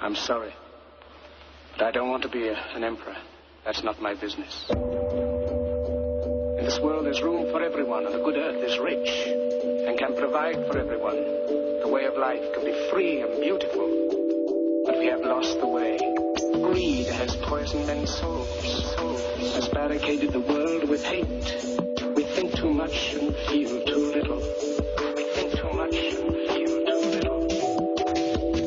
I'm sorry. But I don't want to be an emperor. That's not my business. In this world, there's room for everyone, and the good earth is rich and can provide for everyone. The way of life can be free and beautiful, but we have lost the way. Greed has poisoned men's souls, has barricaded the world with hate. We think too much and feel too little. We think too much and feel too little.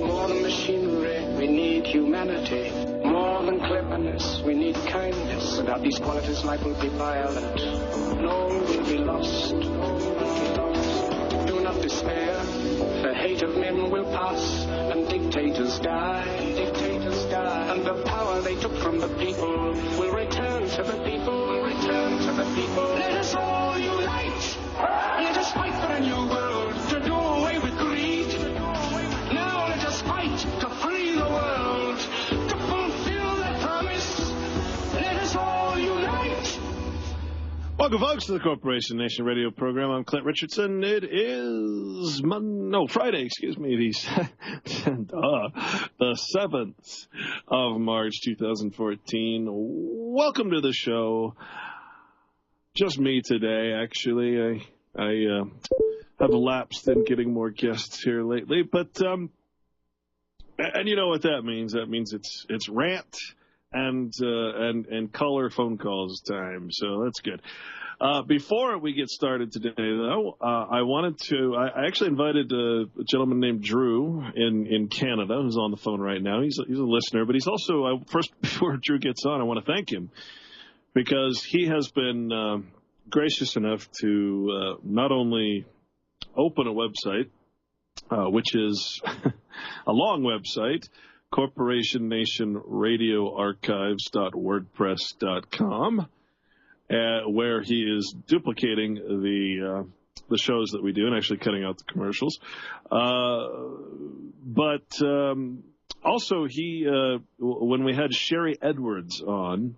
More than machinery, we need humanity. More than cleverness, we need kindness. Without these qualities, life will be violent. And all will be lost. All will be lost. Do not despair. The hate of men will pass, and dictators die. Dictators die. And the power they took from the people will return to the people. Will return to the people. Let us all unite. Let us fight for a new world to do away with greed. Now let us fight to free the world, to fulfill that promise. Let us all unite. Welcome, folks, to the Corporation Nation radio program. I'm Clint Richardson. It is Friday, the 7th of March, 2014. Welcome to the show. Just me today, actually. I have lapsed in getting more guests here lately, but and you know what that means? That means it's rant and caller phone calls time. So that's good. Before we get started today, though, I actually invited a gentleman named Drew in Canada who's on the phone right now. He's a listener, but he's also before Drew gets on, I want to thank him because he has been gracious enough to not only open a website, which is a long website, corporationnationradioarchives.wordpress.com, where he is duplicating the shows that we do and actually cutting out the commercials. But also he, when we had Sherry Edwards on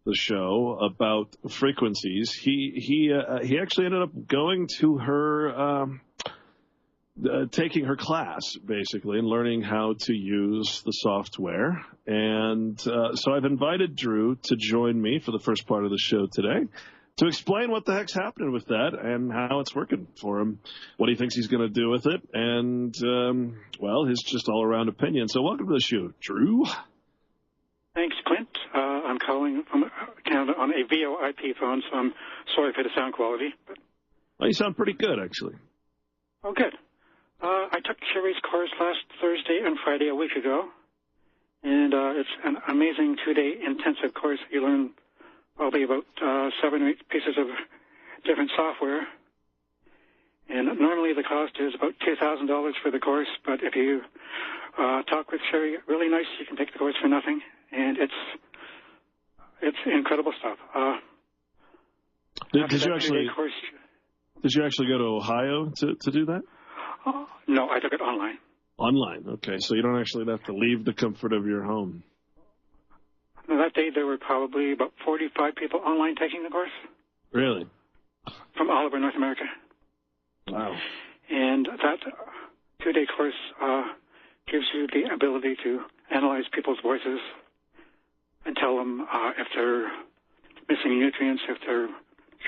the show about frequencies, he actually ended up going to her, taking her class, basically, and learning how to use the software. And so I've invited Drew to join me for the first part of the show today to explain what the heck's happening with that and how it's working for him, what he thinks he's going to do with it, and, his just all-around opinion. So welcome to the show, Drew. Thanks, Clint. I'm calling from Canada on a VoIP phone, so I'm sorry for the sound quality. Well, you sound pretty good, actually. Oh, good. I took Sherry's course last Thursday and Friday a week ago, and it's an amazing 2-day intensive course. You learn probably about 7 or 8 pieces of different software, and normally the cost is about $2,000 for the course, but if you talk with Sherry really nice, you can take the course for nothing, and it's incredible stuff. Did you actually go to Ohio to do that? No, I took it online. Online, okay. So you don't actually have to leave the comfort of your home. Now, that day, there were probably about 45 people online taking the course. Really? From all over North America. Wow. And that 2-day course gives you the ability to analyze people's voices and tell them if they're missing nutrients, if they're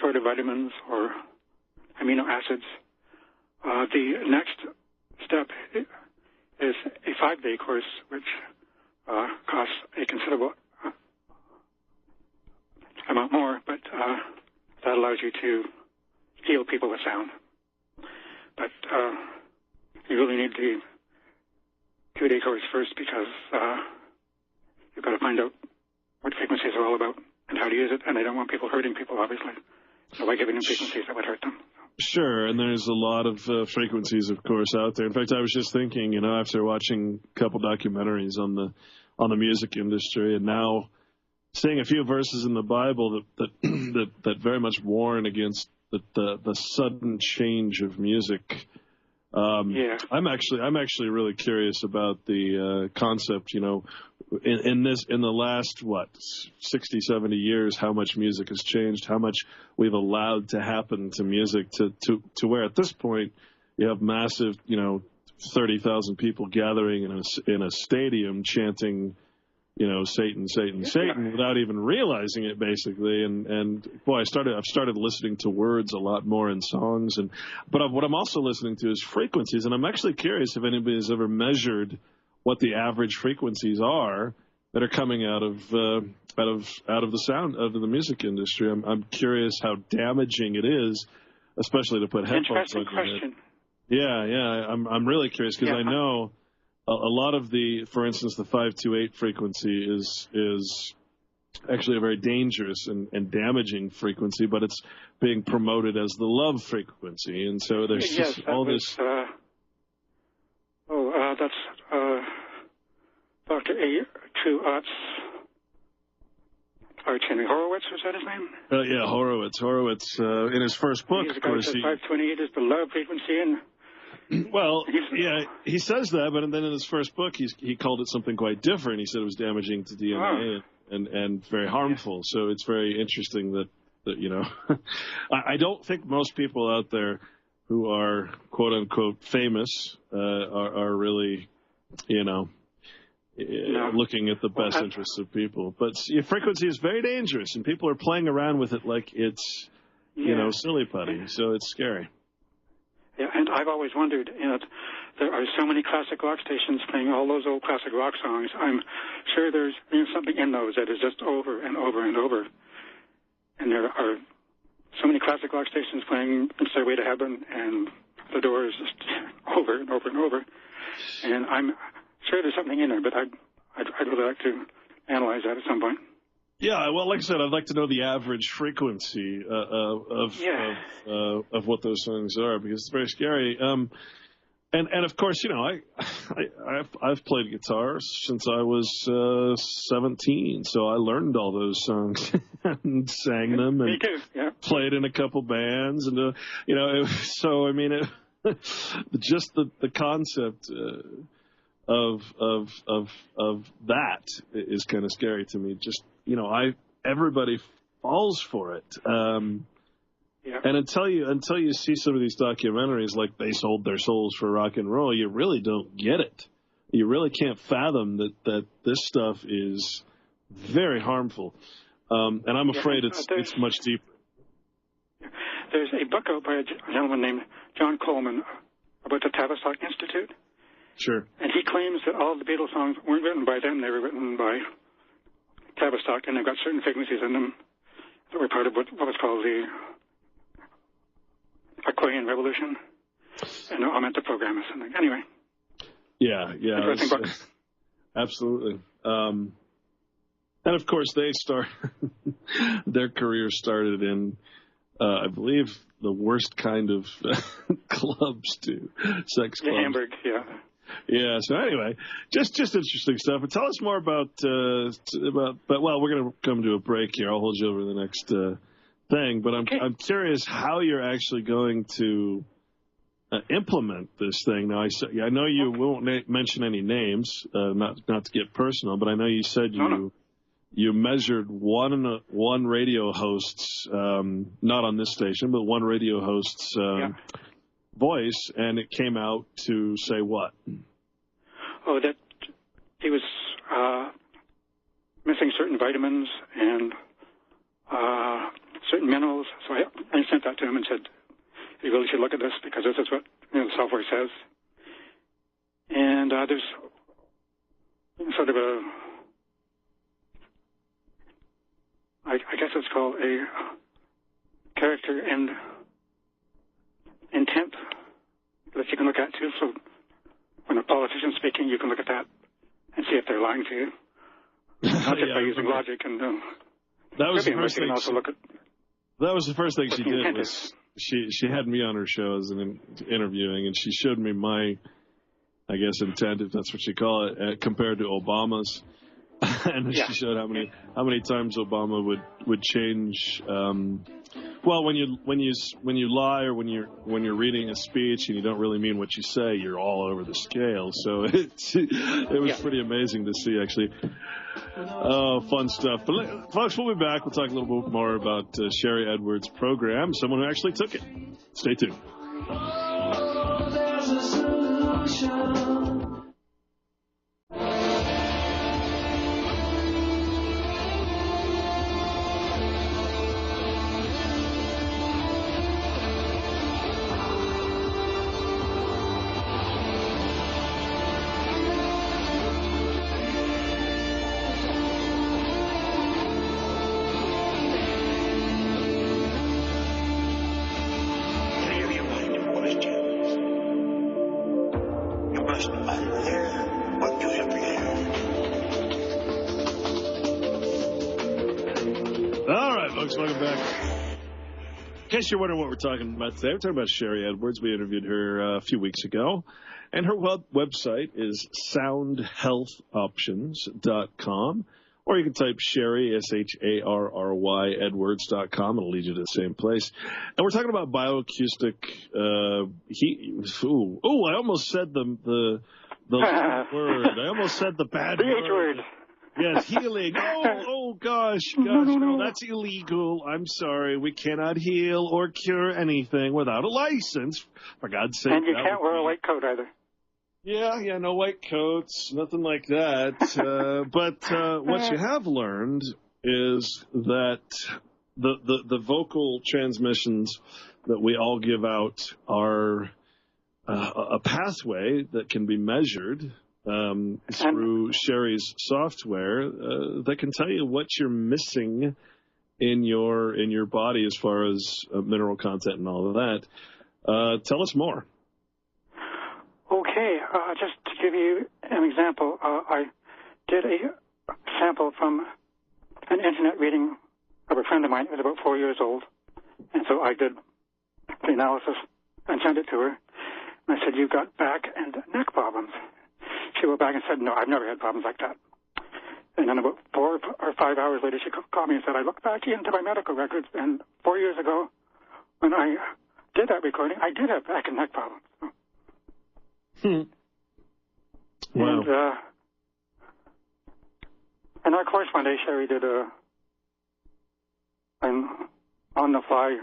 short of vitamins or amino acids. The next step is a 5-day course, which costs a considerable amount more, but that allows you to heal people with sound. But you really need the 2-day course first because you've got to find out what frequencies are all about and how to use it, and I don't want people hurting people, obviously. So by giving them frequencies that would hurt them. Sure, and there's a lot of frequencies, of course, out there. In fact, I was just thinking, after watching a couple documentaries on the music industry, and now seeing a few verses in the Bible that very much warn against the sudden change of music. Yeah. I'm actually really curious about the concept. In the last 60, 70 years, how much music has changed, how much we've allowed to happen to music to where at this point you have massive 30,000 people gathering in a stadium chanting, Satan, Satan, Satan, without even realizing it, basically. And boy, I've started listening to words a lot more in songs. But what I'm also listening to is frequencies, and I'm actually curious if anybody has ever measured what the average frequencies are that are coming out of the sound of the music industry. I'm curious how damaging it is, especially to put headphones on. Interesting question. Yeah, I'm really curious because I know a lot of for instance, the 528 frequency is actually a very dangerous and damaging frequency, but it's being promoted as the love frequency, and so there's just all this. That's Dr. A. True Arts. Horowitz, was that his name? Yeah, Horowitz. In his first book, of course, 528 is the love frequency, and well, yeah, he says that, but then in his first book, he called it something quite different. He said it was damaging to DNA and very harmful. So it's very interesting that I don't think most people out there who are quote unquote famous are really, looking at the best interests of people. But frequency is very dangerous, and people are playing around with it like it's, silly putty. So it's scary. Yeah, and I've always wondered, there are so many classic rock stations playing all those old classic rock songs. I'm sure there's something in those that is just over and over and over. And there are so many classic rock stations playing Stairway to Heaven and The Doors just over and over and over. And I'm sure there's something in there, but I'd really like to analyze that at some point. Yeah, well, like I said, I'd like to know the average frequency of what those songs are, because it's very scary. And of course, I've played guitar since I was 17, so I learned all those songs and sang them and played in a couple bands, and just the concept of that is kind of scary to me. Just everybody falls for it. And until you see some of these documentaries, like They Sold Their Souls for Rock and Roll, you really don't get it. You really can't fathom that this stuff is very harmful. And I'm afraid it's much deeper. There's a book out by a gentleman named John Coleman about the Tavistock Institute. Sure. And he claims that all of the Beatles songs weren't written by them, they were written by Tavistock, and they've got certain frequencies in them that were part of what was called the Aquarian Revolution. And I meant to program or something. Anyway. Yeah. Absolutely. And of course, their career started in, I believe, the worst kind of clubs too, sex clubs. Hamburg, yeah. Yeah. So anyway, just interesting stuff. But tell us more about. We're going to come to a break here. I'll hold you over the next thing. But I'm curious how you're actually going to implement this thing. Now, I know you won't mention any names, not to get personal, but I know you said you measured one radio host's, not on this station, but one radio host's voice, and it came out to say what? Oh, that he was missing certain vitamins and certain minerals. So I sent that to him and said, you really should look at this, because this is what the software says. And there's sort of I guess it's called a character and intent that you can look at too. So when a politician's speaking, you can look at that and see if they're lying to you. Not just by using logic. And that was the first thing. That was the first thing she did. Was she had me on her show as interviewing, and she showed me my, I guess, intent, if that's what you call it, compared to Obama's. And she showed how many times Obama would change. Well, when you lie, or when you're reading a speech and you don't really mean what you say, you're all over the scale. So it was pretty amazing to see, actually. Oh, fun stuff. But folks, we'll be back. We'll talk a little bit more about Sherry Edwards' program, someone who actually took it. Stay tuned. Junction. Welcome back. In case you're wondering what we're talking about today, we're talking about Sherry Edwards. We interviewed her a few weeks ago, and her website is soundhealthoptions.com, or you can type Sherry, Sharry, Edwards.com, and it'll lead you to the same place. And we're talking about bioacoustic heat. Ooh, I almost said the word. I almost said the bad word. Yes, healing. Oh gosh. No, that's illegal. I'm sorry. We cannot heal or cure anything without a license. For God's sake. And you can't wear a white coat either. Yeah, no white coats, nothing like that. But what you have learned is that the vocal transmissions that we all give out are a pathway that can be measured through Sherry's software that can tell you what you're missing in your body as far as mineral content and all of that. Tell us more. Okay, just to give you an example, I did a sample from an internet reading of a friend of mine who was about 4 years old, and so I did the analysis and sent it to her, and I said, "You've got back and neck problems." She went back and said, "No, I've never had problems like that." And then about 4 or 5 hours later, she called me and said, "I looked back into my medical records, and 4 years ago, when I did that recording, I did have back and neck problems." Wow. And in our course one day, Sherry did an on-the-fly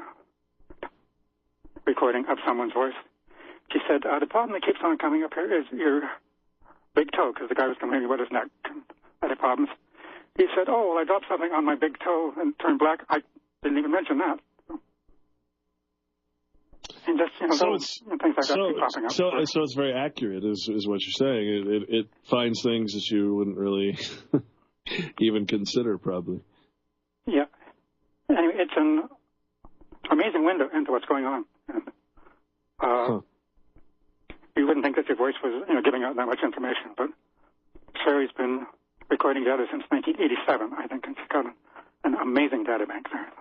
recording of someone's voice. She said, "The problem that keeps on coming up here is your big toe," because the guy was complaining about his neck and other problems. He said, "Oh, well, I dropped something on my big toe and it turned black. I didn't even mention that." And just, things like that keep popping up. So it's very accurate, is what you're saying. It finds things that you wouldn't really even consider, probably. Yeah. Anyway, it's an amazing window into what's going on. And, you wouldn't think that your voice was, giving out that much information, but Sherry's been recording data since 1987, I think, and she's got an amazing data bank there.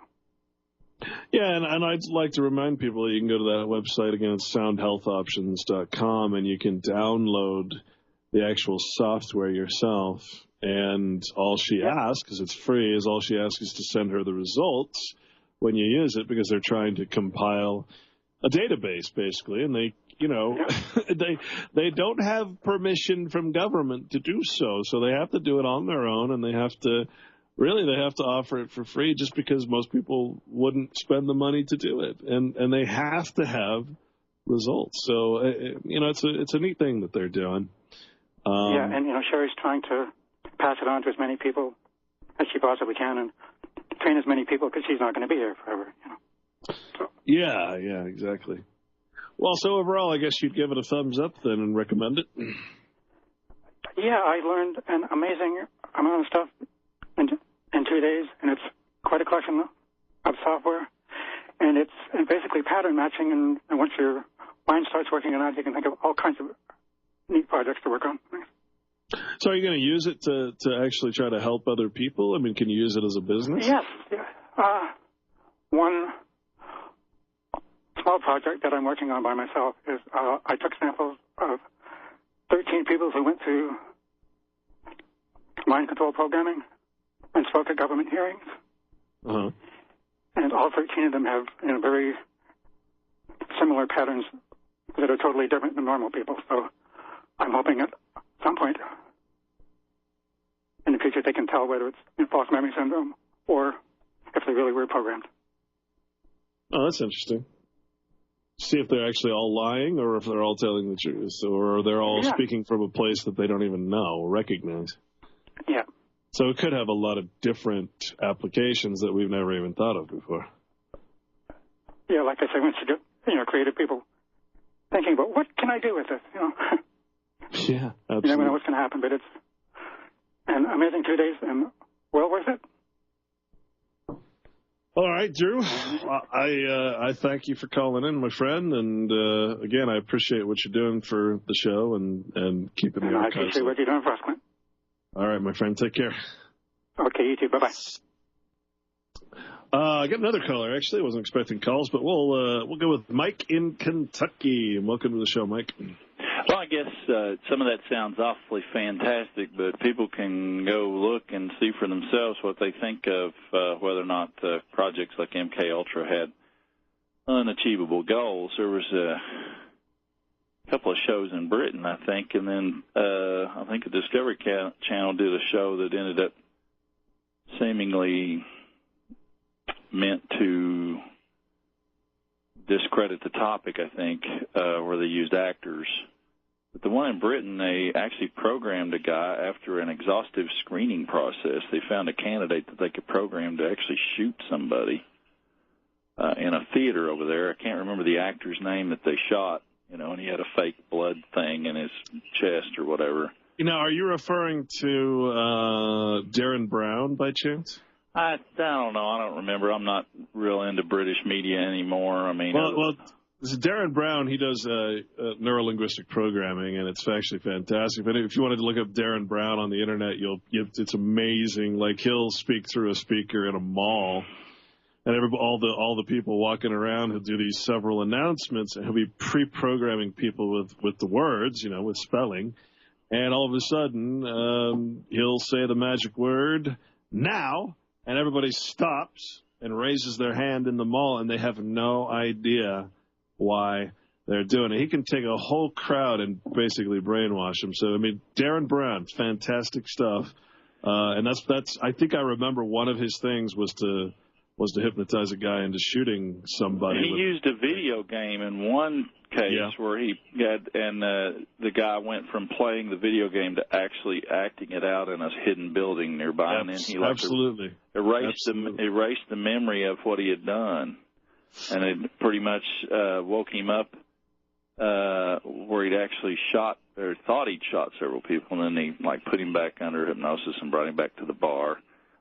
Yeah, and I'd like to remind people that you can go to that website again, it's soundhealthoptions.com, and you can download the actual software yourself. And all she asks, because it's free, is to send her the results when you use it, because they're trying to compile a database, basically, and they don't have permission from government to do so they have to do it on their own, and they have to offer it for free, just because most people wouldn't spend the money to do it, and they have to have results. So it's a neat thing that they're doing. And Sherry's trying to pass it on to as many people as she possibly can, and train as many people, because she's not going to be here forever. So. Yeah, exactly. Well, so overall, I guess you'd give it a thumbs up then and recommend it? Yeah, I learned an amazing amount of stuff in 2 days, and it's quite a collection of software. And it's basically pattern matching, and once your mind starts working on that, you can think of all kinds of neat projects to work on. So are you going to use it to actually try to help other people? I mean, can you use it as a business? Yes. Yeah. One small project that I'm working on by myself is I took samples of 13 people who went through mind control programming and spoke at government hearings. Uh-huh. And all 13 of them have very similar patterns that are totally different than normal people. So I'm hoping at some point in the future they can tell whether it's false memory syndrome or if they really were programmed. Oh, that's interesting. see if they're actually all lying or if they're all telling the truth, or they're all speaking from a place that they don't even know or recognize. Yeah. So it could have a lot of different applications that we've never even thought of before. Yeah, like I said, once you get, creative people thinking about what can I do with this, Yeah, absolutely. You never know what's going to happen, but it's an amazing 2 days and well worth it. All right, Drew, I thank you for calling in, my friend, and again, I appreciate what you're doing for the show and keeping the archives. I appreciate what you're doing for us, Clint. All right, my friend, take care. Okay, you too. Bye-bye. I got another caller, actually. I wasn't expecting calls, but we'll go with Mike in Kentucky. Welcome to the show, Mike. Well, I guess some of that sounds awfully fantastic, but people can go look and see for themselves what they think of whether or not projects like MK Ultra had unachievable goals. There was a couple of shows in Britain, I think, and then I think a Discovery Channel did a show that ended up seemingly meant to discredit the topic, I think, where they used actors. But the one in Britain, they actually programmed a guy after an exhaustive screening process. They found a candidate that they could program to actually shoot somebody in a theater over there. I can't remember the actor's name that they shot, and he had a fake blood thing in his chest or whatever. Are you referring to Darren Brown by chance? I don't know. I don't remember. I'm not real into British media anymore. I mean, well, this is Darren Brown. He does neurolinguistic programming, and it's actually fantastic. But if you wanted to look up Darren Brown on the internet, it's amazing. Like, he'll speak through a speaker in a mall, and all the people walking around, he'll do these several announcements, and he'll be pre-programming people with the words, with spelling, and all of a sudden he'll say the magic word now. And everybody stops and raises their hand in the mall, and they have no idea why they're doing it. He can take a whole crowd and basically brainwash them. So, Darren Brown, fantastic stuff. And that's. I think I remember one of his things was to hypnotize a guy into shooting somebody. He used a video game in one case where he got, and the guy went from playing the video game to actually acting it out in a hidden building nearby, and then he erased the memory of what he had done, and it pretty much woke him up where he'd actually shot or thought he'd shot several people, and then he put him back under hypnosis and brought him back to the bar,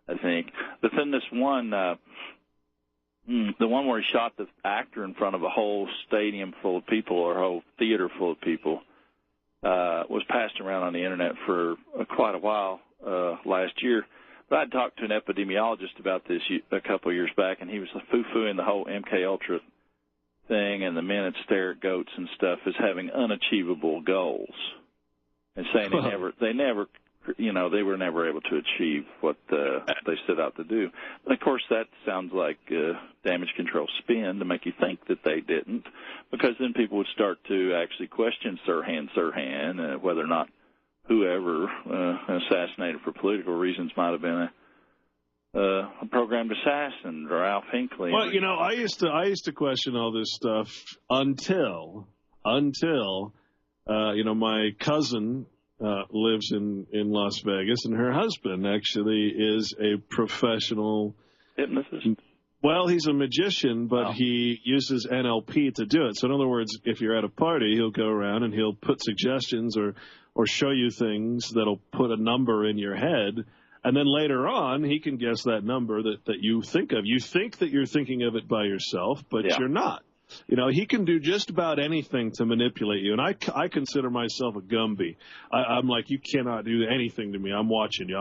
I think. But then this one, the one where he shot the actor in front of a whole stadium full of people or a whole theater full of people, was passed around on the internet for quite a while last year. But I talked to an epidemiologist about this a couple of years back, and he was foo-fooing the whole MK Ultra thing and the men that stare at goats and stuff as having unachievable goals, and saying they were never able to achieve what they set out to do. But, of course, that sounds like damage control spin to make you think that they didn't, because then people would start to actually question Sirhan, whether or not whoever assassinated for political reasons might have been a programmed assassin, or Ralph Hinckley. Well, I used to question all this stuff until my cousin lives in Las Vegas, and her husband actually is a professional hypnotist. Well, he's a magician, but he uses NLP to do it. So in other words, if you're at a party, he'll go around and he'll put suggestions or show you things that'll put a number in your head, and then later on he can guess that number that you think of. You think that you're thinking of it by yourself, but you're not. He can do just about anything to manipulate you, and I consider myself a Gumby. I'm like, you cannot do anything to me. I'm watching you,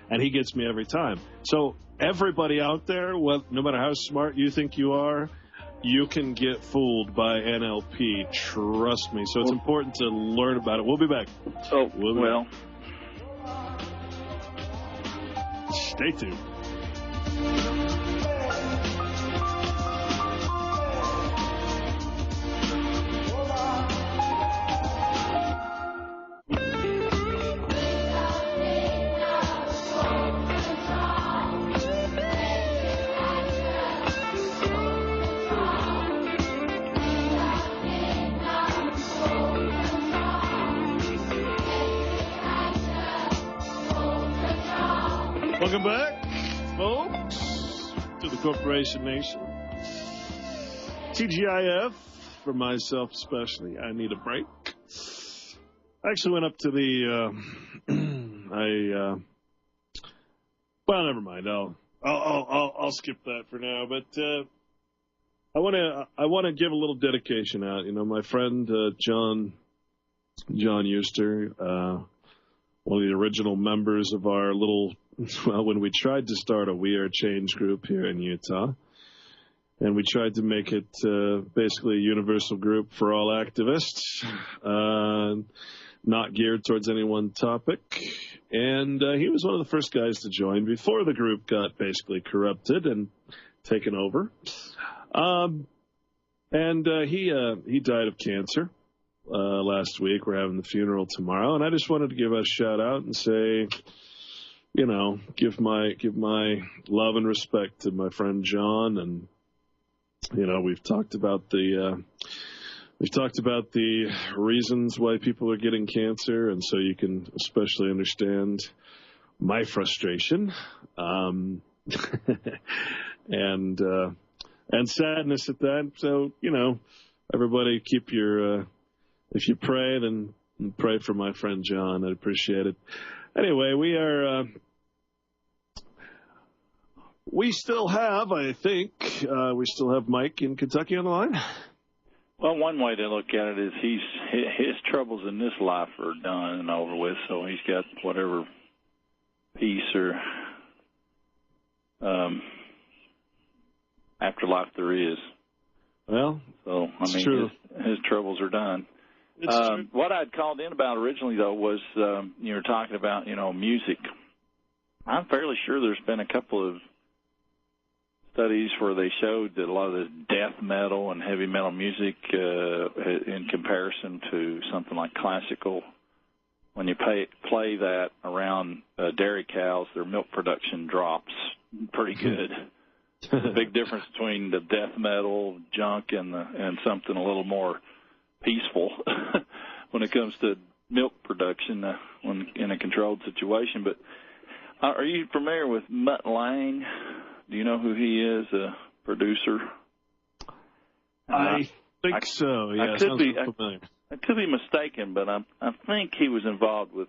and he gets me every time. So everybody out there, no matter how smart you think you are, you can get fooled by NLP. Trust me. So it's important to learn about it. We'll be back. Well. Stay tuned. Welcome back, folks, to the Corporation Nation. TGIF, for myself especially, I need a break. I actually went up to the, well, never mind. I'll skip that for now. But I want to give a little dedication out. You know, my friend John Euster, one of the original members of our little, well, when we tried to start a We Are Change group here in Utah, and we tried to make it basically a universal group for all activists, not geared towards any one topic. And he was one of the first guys to join before the group got basically corrupted and taken over. He died of cancer last week. We're having the funeral tomorrow, and I just wanted to give a shout out and say, you know, give my love and respect to my friend John. And you know, we've talked about the reasons why people are getting cancer, and so you can especially understand my frustration and sadness at that. So, you know, everybody keep your if you pray, then pray for my friend John. I'd appreciate it. Anyway, we still have, I think, we still have Mike in Kentucky on the line. Well, one way to look at it is his troubles in this life are done and over with, so he's got whatever peace or afterlife there is. Well, so I mean, true. His troubles are done. What I'd called in about originally, though, was you were talking about, you know, music. I'm fairly sure there's been a couple of studies where they showed that a lot of the death metal and heavy metal music, in comparison to something like classical, when you play that around dairy cows, their milk production drops pretty good. There's a big difference between the death metal junk and something a little more peaceful when it comes to milk production when in a controlled situation. But are you familiar with Mutt Lange? Do you know who he is, a producer? I think so, yeah. I could be mistaken, but I think he was involved with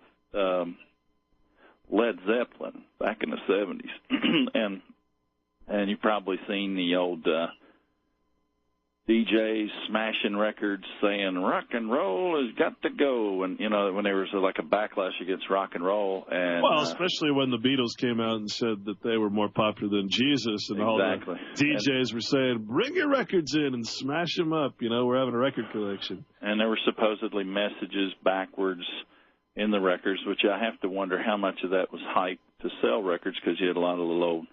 Led Zeppelin back in the 70s. and you've probably seen the old DJs smashing records saying rock and roll has got to go, and you know, when there was like a backlash against rock and roll, and well, especially when the Beatles came out and said that they were more popular than Jesus, and exactly. All the DJs were saying, bring your records in and smash them up, you know, we're having a record collection. And there were supposedly messages backwards in the records, which I have to wonder how much of that was hype to sell records, because you had a lot of little old,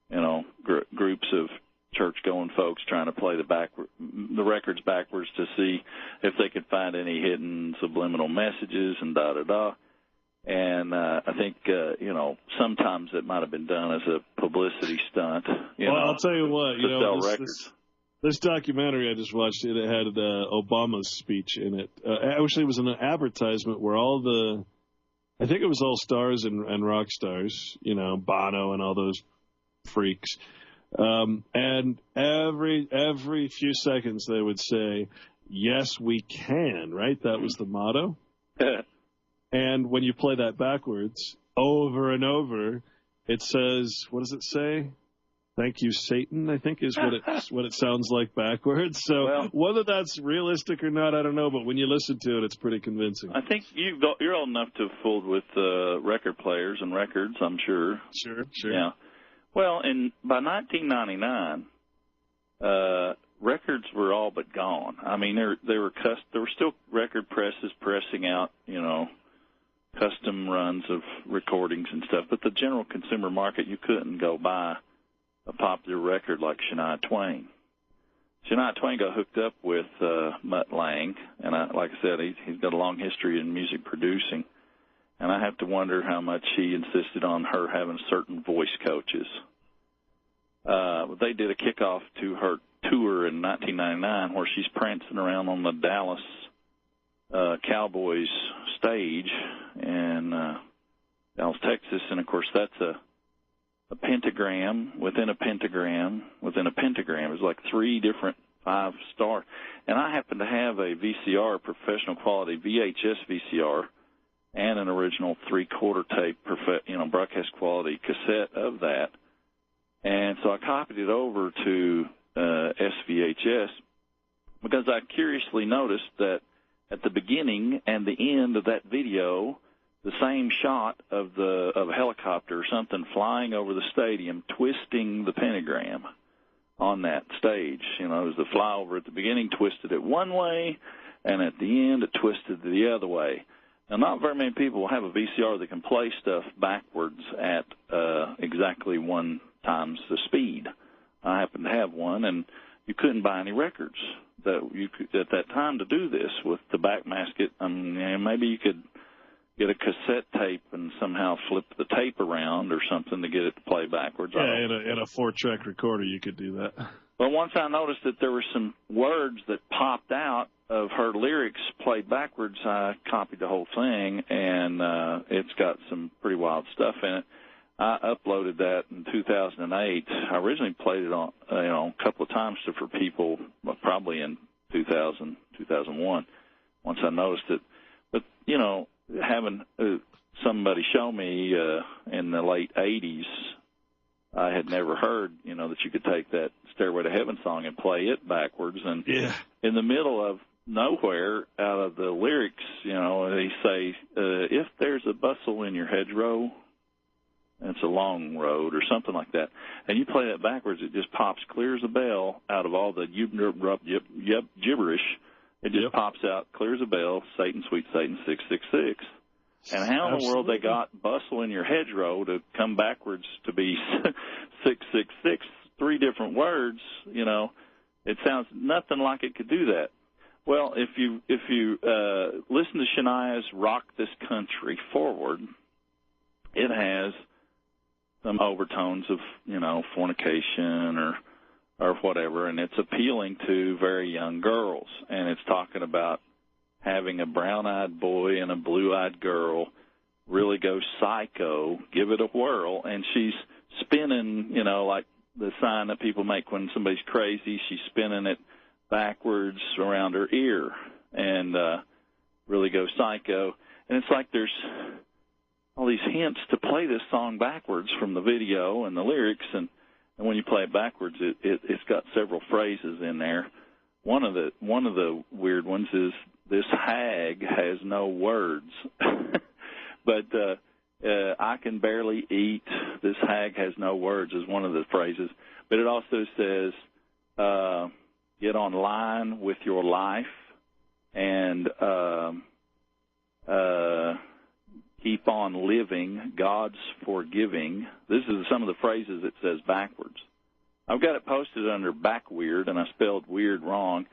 you know, groups of church-going folks trying to play the records backwards to see if they could find any hidden subliminal messages and da-da-da. And I think, you know, sometimes it might have been done as a publicity stunt. I'll tell you what, you know, this documentary I just watched, it had Obama's speech in it. Actually, it was an advertisement where I think it was all stars and rock stars, you know, Bono and all those freaks. And every few seconds they would say, yes, we can, right? That was the motto. And when you play that backwards over and over, it says, what does it say? Thank you, Satan, I think is what it sounds like backwards. So whether that's realistic or not, I don't know. But when you listen to it, it's pretty convincing. I think you're old enough to have fooled with record players and records, I'm sure. Sure. Yeah. Well, by 1999, records were all but gone. I mean, there were still record presses pressing out, you know, custom runs of recordings and stuff. But the general consumer market, you couldn't go buy a popular record like Shania Twain. Shania Twain got hooked up with Mutt Lange, and like I said, he's got a long history in music producing. And I have to wonder how much he insisted on her having certain voice coaches. They did a kickoff to her tour in 1999 where she's prancing around on the Dallas Cowboys stage in Dallas, Texas. And, of course, that's a pentagram within a pentagram within a pentagram. It was like 3 different 5-star. And I happen to have a VCR, professional quality VHS VCR, and an original 3/4 tape, broadcast quality cassette of that. And so I copied it over to SVHS because I curiously noticed that at the beginning and the end of that video, the same shot of a helicopter or something flying over the stadium, twisting the pentagram on that stage. It was the flyover at the beginning, twisted it one way, and at the end it twisted the other way. Now, not very many people have a VCR that can play stuff backwards at exactly 1 times the speed. I happen to have one, and you couldn't buy any records that you could at that time to do this with the backmask it. Maybe you could get a cassette tape and somehow flip the tape around or something to get it to play backwards. Yeah, in a 4-track recorder you could do that. But once I noticed that there were some words that popped out of her lyrics played backwards, I copied the whole thing, and it's got some pretty wild stuff in it. I uploaded that in 2008. I originally played it on, a couple of times for people, probably in 2000, 2001, once I noticed it. But, having somebody show me in the late 80s, I had never heard, that you could take that Stairway to Heaven song and play it backwards. And in the middle of nowhere, out of the lyrics, they say, if there's a bustle in your hedgerow, it's a long road or something like that. And you play that backwards, it just pops clear as a bell out of all the gibberish. It just pops out clear as a bell, Satan, sweet Satan, 666. And how in the world they got bustle in your hedgerow to come backwards to be 666, 3 different words, it sounds nothing like it could do that. Well, if you listen to Shania's Rock This Country Forward, it has some overtones of, fornication or whatever, and it's appealing to very young girls. And it's talking about having a brown-eyed boy and a blue-eyed girl really go psycho, give it a whirl, and she's spinning, like the sign that people make when somebody's crazy. She's spinning it backwards around her ear and really go psycho. And it's like there's all these hints to play this song backwards from the video and the lyrics, and when you play it backwards, it's got several phrases in there. One of the weird ones is, this hag has no words. But I can barely eat. This hag has no words is one of the phrases. But it also says, get on line with your life and keep on living. God's forgiving. This is some of the phrases it says backwards. I've got it posted under Backweird, and I spelled weird wrong.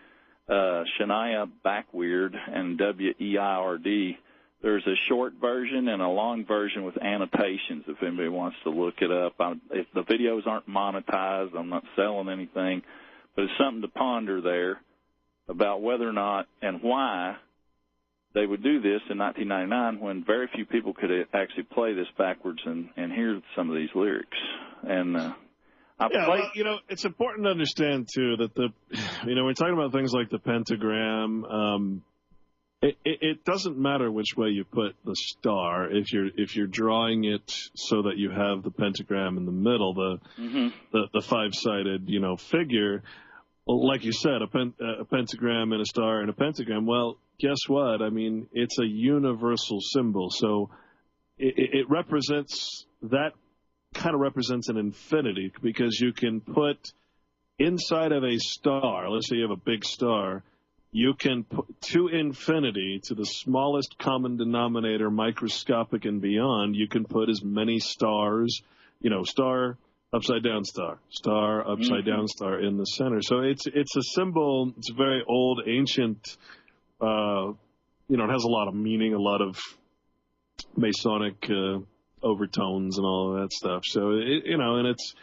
Shania Backweird and WEIRD. There's a short version and a long version with annotations if anybody wants to look it up. If the videos aren't monetized, I'm not selling anything, but it's something to ponder there about whether or not and why they would do this in 1999 when very few people could actually play this backwards and hear some of these lyrics. And it's important to understand, too, that we're talking about things like the pentagram. It doesn't matter which way you put the star. If you're drawing it so that you have the pentagram in the middle, the 5-sided figure, like you said, a pentagram and a star and a pentagram. Well, guess what? I mean, it's a universal symbol, so it represents that. Kind of represents an infinity, because you can put inside of a star, let's say you have a big star, you can put to infinity, to the smallest common denominator, microscopic and beyond, you can put as many stars, star, upside down star, star, upside down star in the center. So it's a symbol, it's very old, ancient, it has a lot of meaning, a lot of Masonic overtones and all of that stuff. So, and it's,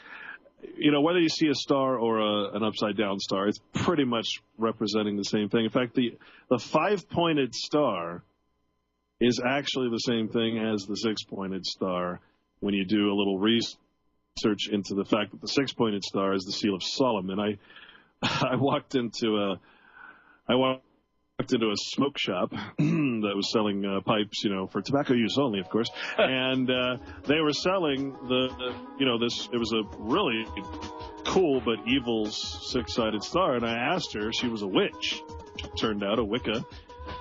whether you see a star or an upside down star, it's pretty much representing the same thing. In fact, the 5-pointed star is actually the same thing as the 6-pointed star when you do a little research into the fact that the six-pointed star is the Seal of Solomon. I walked into a smoke shop that was selling pipes, for tobacco use only, of course. And they were selling it was a really cool but evil six-sided star. And I asked her, she was a witch, turned out, a Wicca.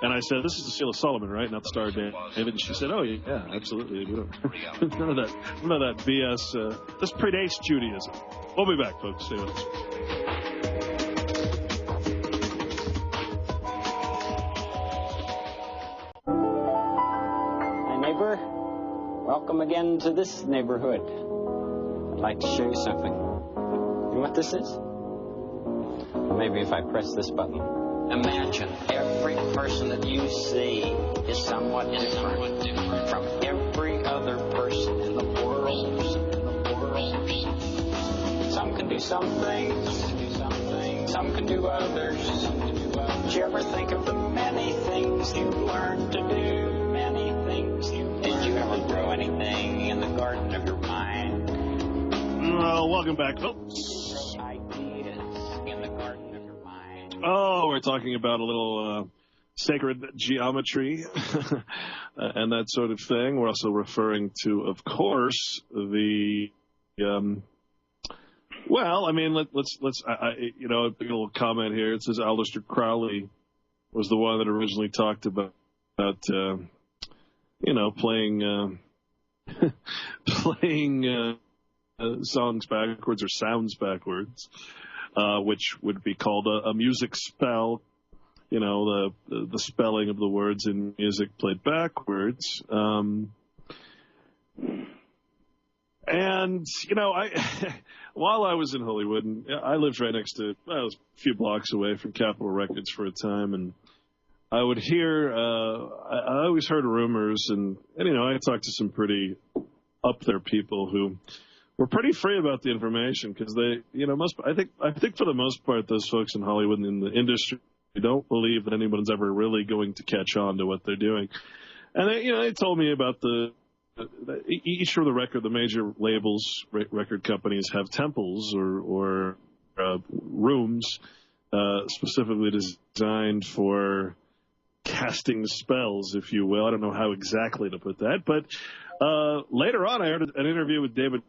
And I said, this is the Seal of Solomon, right? Not the Star of David. And she said, oh, yeah, absolutely. We don't, none of that BS. This predates Judaism. We'll be back, folks. Stay with us. Welcome again to this neighborhood. I'd like to show you something. You know what this is? Or maybe if I press this button. Imagine every person that you see is somewhat different from every other person in the world. Some can do some things, some can do others. Did you ever think of the many things you learned to do? Many things you learned. Did you ever grow anything in the garden of your mind? Well, welcome back, folks. Ideas in the garden of your mind. Oh, we're talking about a little sacred geometry and that sort of thing. We're also referring to, of course, the well, I mean, let's a little comment here. It says Aleister Crowley was the one that originally talked about playing songs backwards or sounds backwards, which would be called a music spell. The spelling of the words in music played backwards. And, while I was in Hollywood, and I lived right next to, I was a few blocks away from Capitol Records for a time, and I would hear, I always heard rumors, and I talked to some pretty up there people who were pretty free about the information, because they, I think for the most part, those folks in Hollywood and in the industry don't believe that anyone's ever really going to catch on to what they're doing. And they told me about each of the major labels, record companies have temples or rooms specifically designed for casting spells, if you will. I don't know how exactly to put that, but later on I heard an interview with David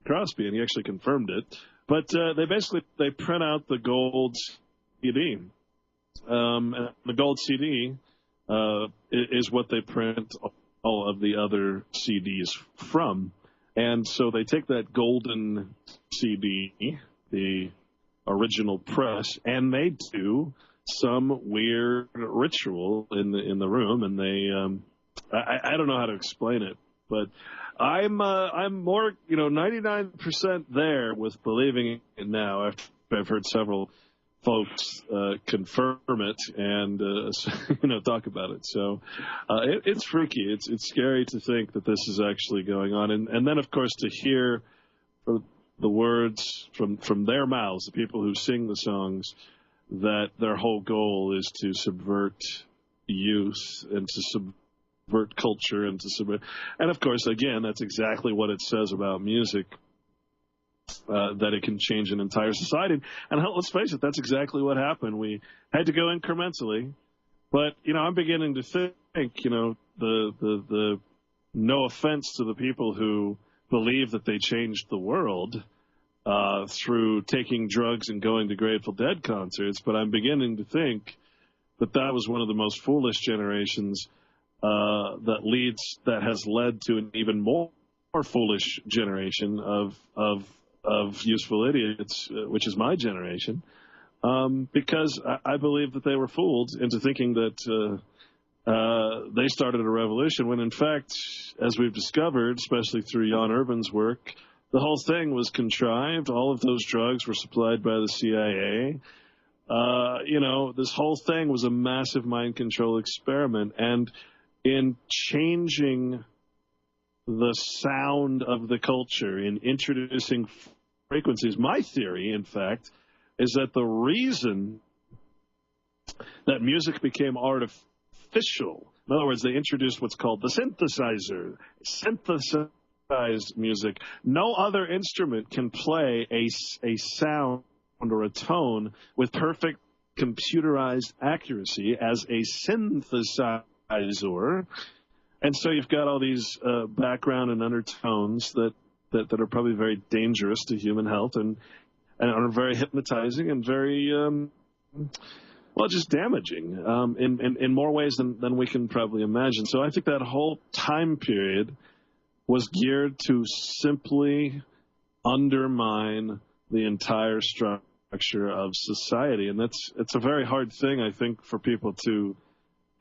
Crosby, and he actually confirmed it. But they print out the gold CD. And the gold CD is what they print all of the other CDs from. And so they take that golden CD, the original press, and they do some weird ritual in the room, and they I don't know how to explain it, but I'm more 99% there with believing it now after I've heard several folks confirm it and talk about it. So it's freaky. It's scary to think that this is actually going on, and then of course to hear the words from their mouths, the people who sing the songs, that their whole goal is to subvert youth and to subvert culture and and of course, again, that's exactly what it says about music. That it can change an entire society. And let's face it, that's exactly what happened. We had to go incrementally. But, I'm beginning to think, the no offense to the people who believe that they changed the world through taking drugs and going to Grateful Dead concerts, but I'm beginning to think that was one of the most foolish generations that has led to an even more foolish generation of useful idiots, which is my generation, because I believe that they were fooled into thinking that they started a revolution, when in fact, as we've discovered, especially through Jan Urban's work, the whole thing was contrived. All of those drugs were supplied by the CIA. This whole thing was a massive mind control experiment, and in changing the sound of the culture, in introducing frequencies, my theory, in fact, is that the reason that music became artificial, in other words, they introduced what's called the synthesizer, synthesizing music. No other instrument can play a sound or a tone with perfect computerized accuracy as a synthesizer. And so you've got all these background and undertones that are probably very dangerous to human health and are very hypnotizing and very, just damaging in more ways than we can probably imagine. So I think that whole time period was geared to simply undermine the entire structure of society. And it's a very hard thing, I think, for people to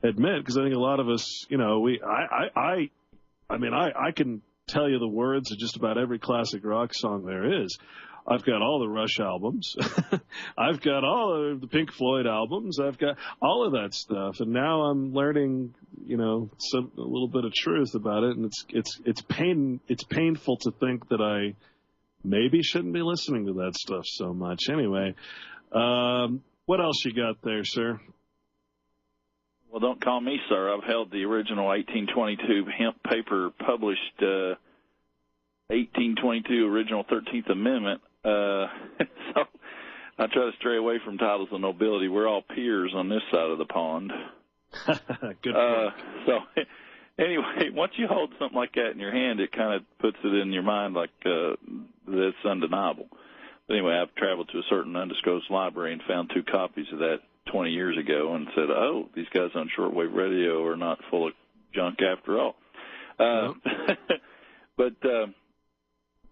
admit, because I think a lot of us, I can tell you the words of just about every classic rock song there is. I've got all the Rush albums. I've got all of the Pink Floyd albums. I've got all of that stuff. And now I'm learning, a little bit of truth about it. And it's painful to think that I maybe shouldn't be listening to that stuff so much. Anyway, what else you got there, sir? Well, don't call me sir. I've held the original 1822 hemp paper published 1822 original 13th Amendment. So I try to stray away from titles of nobility. We're all peers on this side of the pond. Good point. So anyway, once you hold something like that in your hand, it kind of puts it in your mind like that's undeniable. But anyway, I've traveled to a certain undisclosed library and found 2 copies of that 20 years ago and said, oh, these guys on shortwave radio are not full of junk after all. But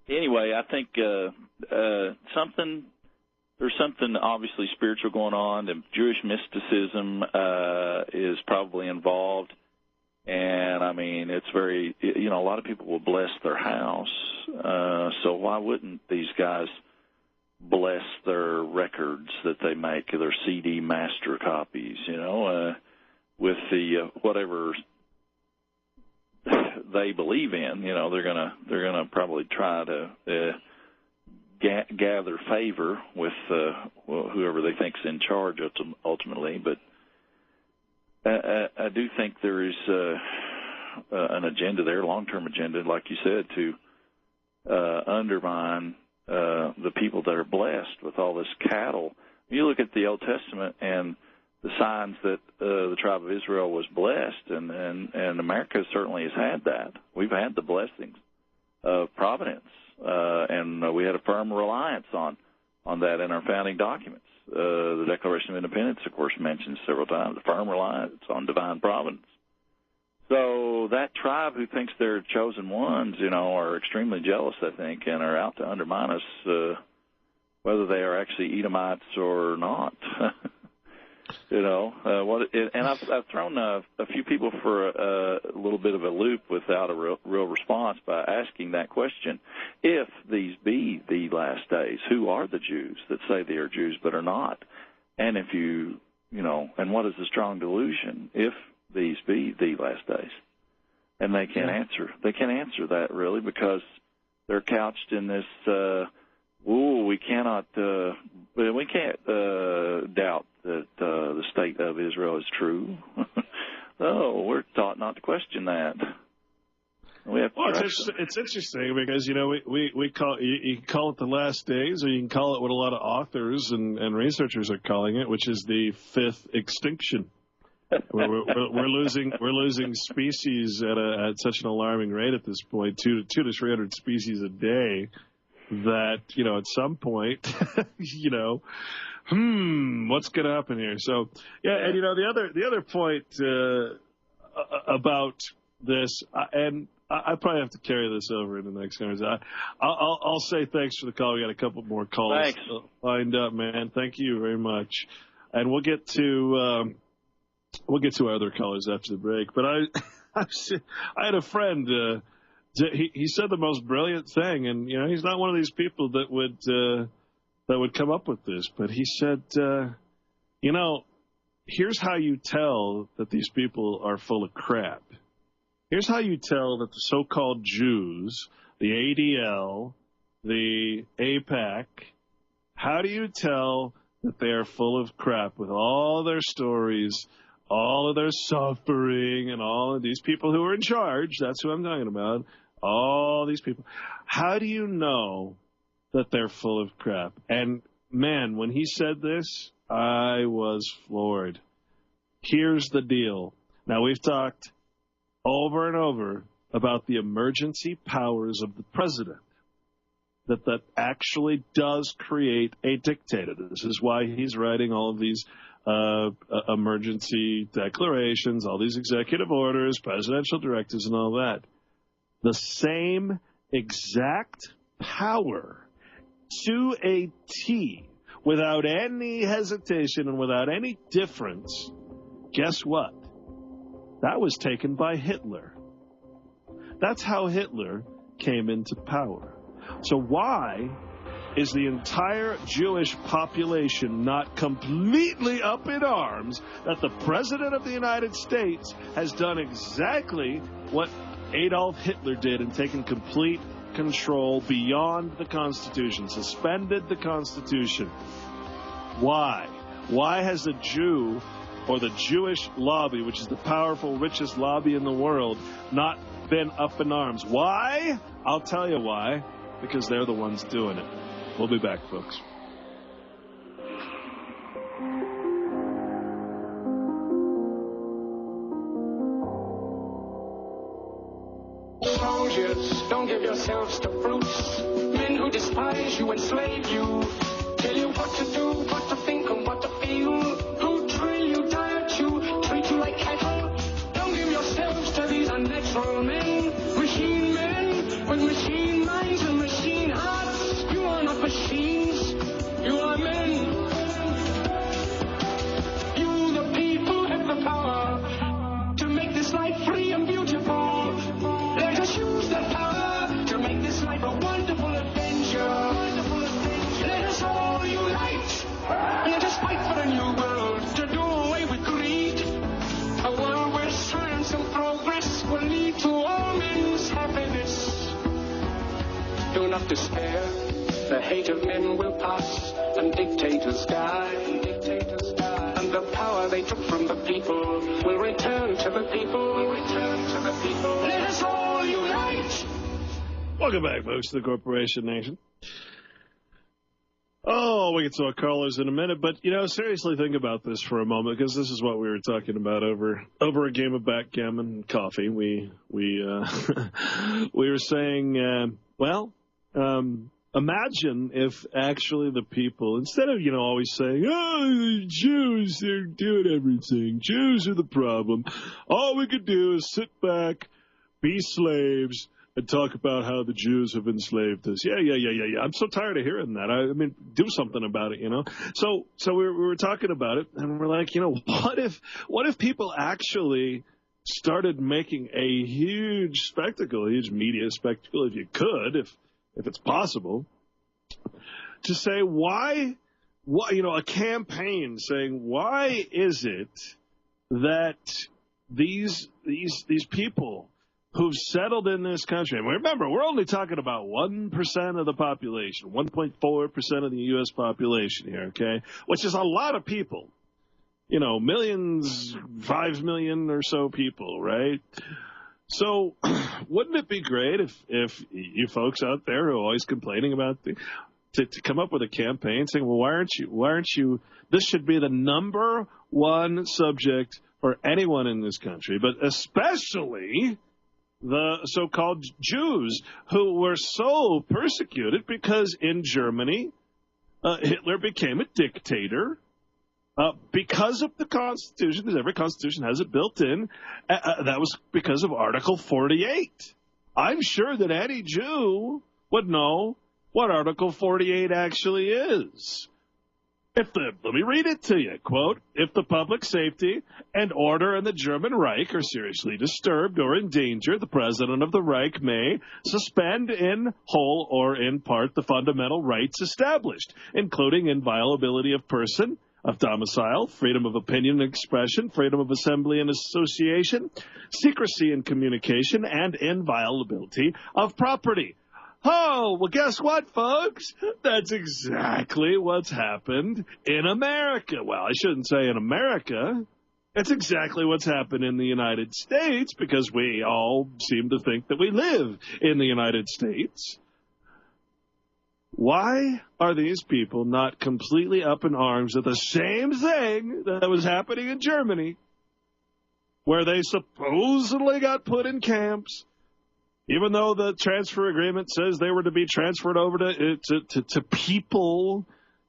anyway, I think there's something obviously spiritual going on, and Jewish mysticism is probably involved. And, I mean, it's very, a lot of people will bless their house. So why wouldn't these guys bless their records that they make, their CD master copies, with the whatever they believe in. They're gonna probably try to gather favor with whoever they think's in charge ultimately. But I do think there is an agenda there, long-term agenda, like you said, to undermine the people that are blessed with all this cattle. You look at the Old Testament and the signs that the tribe of Israel was blessed, and America certainly has had that. We've had the blessings of providence, and we had a firm reliance on that in our founding documents. The Declaration of Independence, of course, mentions several times the firm reliance on divine providence. So that tribe who thinks they're chosen ones, are extremely jealous, I think, and are out to undermine us, whether they are actually Edomites or not. And I've thrown a few people for a little bit of a loop without a real response by asking that question. If these be the last days, who are the Jews that say they are Jews but are not? And if and what is the strong delusion? If these be the last days, and they can't answer. They can't answer that really because they're couched in this. We can't doubt that the state of Israel is true. No, we're taught not to question that. It's interesting because we call you can call it the last days, or you can call it what a lot of authors and researchers are calling it, which is the 5th extinction. We're losing species at such an alarming rate at this point, 200 to 300 species a day, that at some point, what's going to happen here? So and the other point about this, and I probably have to carry this over in the next conversation. I'll say thanks for the call. We got a couple more calls lined up, man. Thank you very much, and we'll get to our other callers after the break. But I had a friend. He said the most brilliant thing, and he's not one of these people that would come up with this. But he said, here's how you tell that these people are full of crap. Here's how you tell that the so-called Jews, the ADL, the AIPAC, how do you tell that they are full of crap with all their stories, all of their suffering, and all of these people who are in charge, that's who I'm talking about, all these people. How do you know that they're full of crap? And, man, when he said this, I was floored. Here's the deal. Now, we've talked over and over about the emergency powers of the president, that actually does create a dictator. This is why he's writing all of these emergency declarations, all these executive orders, presidential directives, and all that. The same exact power to a T, without any hesitation and without any difference. Guess what? That was taken by Hitler. That's how Hitler came into power. So why is the entire Jewish population not completely up in arms that the President of the United States has done exactly what Adolf Hitler did and taken complete control beyond the Constitution, suspended the Constitution? Why? Why has the Jew or the Jewish lobby, which is the powerful, richest lobby in the world, not been up in arms? Why? I'll tell you why. Because they're the ones doing it. We'll be back, folks. Soldiers, don't give yourselves to brutes. Men who despise you, enslave you, tell you what to do, what to think, and what to feel. Who drill you, diet you, treat you like cattle. Don't give yourselves to these unnatural men, machine men with machine minds and machine hearts. You are not machines, you are men. You, the people, have the power to make this life free and beautiful. Let us use that power to make this life a wonderful adventure. Let us all unite. Let us fight for a new world to do away with greed. A world where science and progress will lead to all men's happiness. Do not despair. The hate of men will pass, and dictators die. And the power they took from the people will return to the people. Let us all unite. Welcome back, folks, to the Corporation Nation. Oh, we get to our callers in a minute, but, seriously think about this for a moment, because this is what we were talking about over a game of backgammon and coffee. We were saying, imagine if actually the people, instead of, always saying, oh, the Jews, they're doing everything. Jews are the problem. All we could do is sit back, be slaves, and talk about how the Jews have enslaved us. Yeah. I'm so tired of hearing that. I mean, do something about it, So we were talking about it, and we're like, what if people actually started making a huge spectacle, a huge media spectacle, if you could, if it's possible, to say why, a campaign saying, why is it that these people who've settled in this country, and remember, we're only talking about 1% of the population, 1.4% of the U.S. population here, okay, which is a lot of people, millions, 5 million or so people, right? So wouldn't it be great if you folks out there who are always complaining about to come up with a campaign saying, well, why aren't you, this should be the number one subject for anyone in this country, but especially the so-called Jews who were so persecuted because in Germany, Hitler became a dictator. Because of the Constitution, because every Constitution has it built in, that was because of Article 48. I'm sure that any Jew would know what Article 48 actually is. Let me read it to you. Quote, if the public safety and order in the German Reich are seriously disturbed or in danger, the President of the Reich may suspend in whole or in part the fundamental rights established, including inviolability of person, of domicile, freedom of opinion and expression, freedom of assembly and association, secrecy in communication, and inviolability of property. Oh, well, guess what, folks? That's exactly what's happened in America. Well, I shouldn't say in America. It's exactly what's happened in the United States because we all seem to think that we live in the United States. Why are these people not completely up in arms at the same thing that was happening in Germany, where they supposedly got put in camps, even though the transfer agreement says they were to be transferred over to people,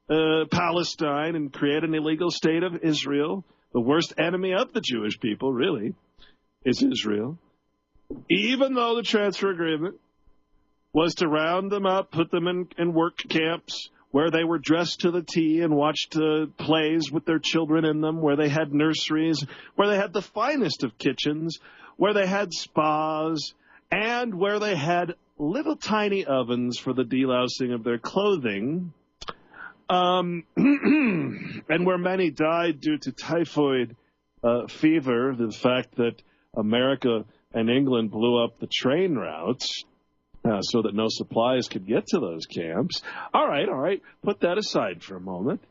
Palestine, and create an illegal state of Israel? The worst enemy of the Jewish people, really, is Israel. Even though the transfer agreement was to round them up, put them in work camps where they were dressed to the T and watched plays with their children in them, where they had nurseries, where they had the finest of kitchens, where they had spas, and where they had little tiny ovens for the delousing of their clothing. And where many died due to typhoid fever, the fact that America and England blew up the train routes so that no supplies could get to those camps. All right, put that aside for a moment.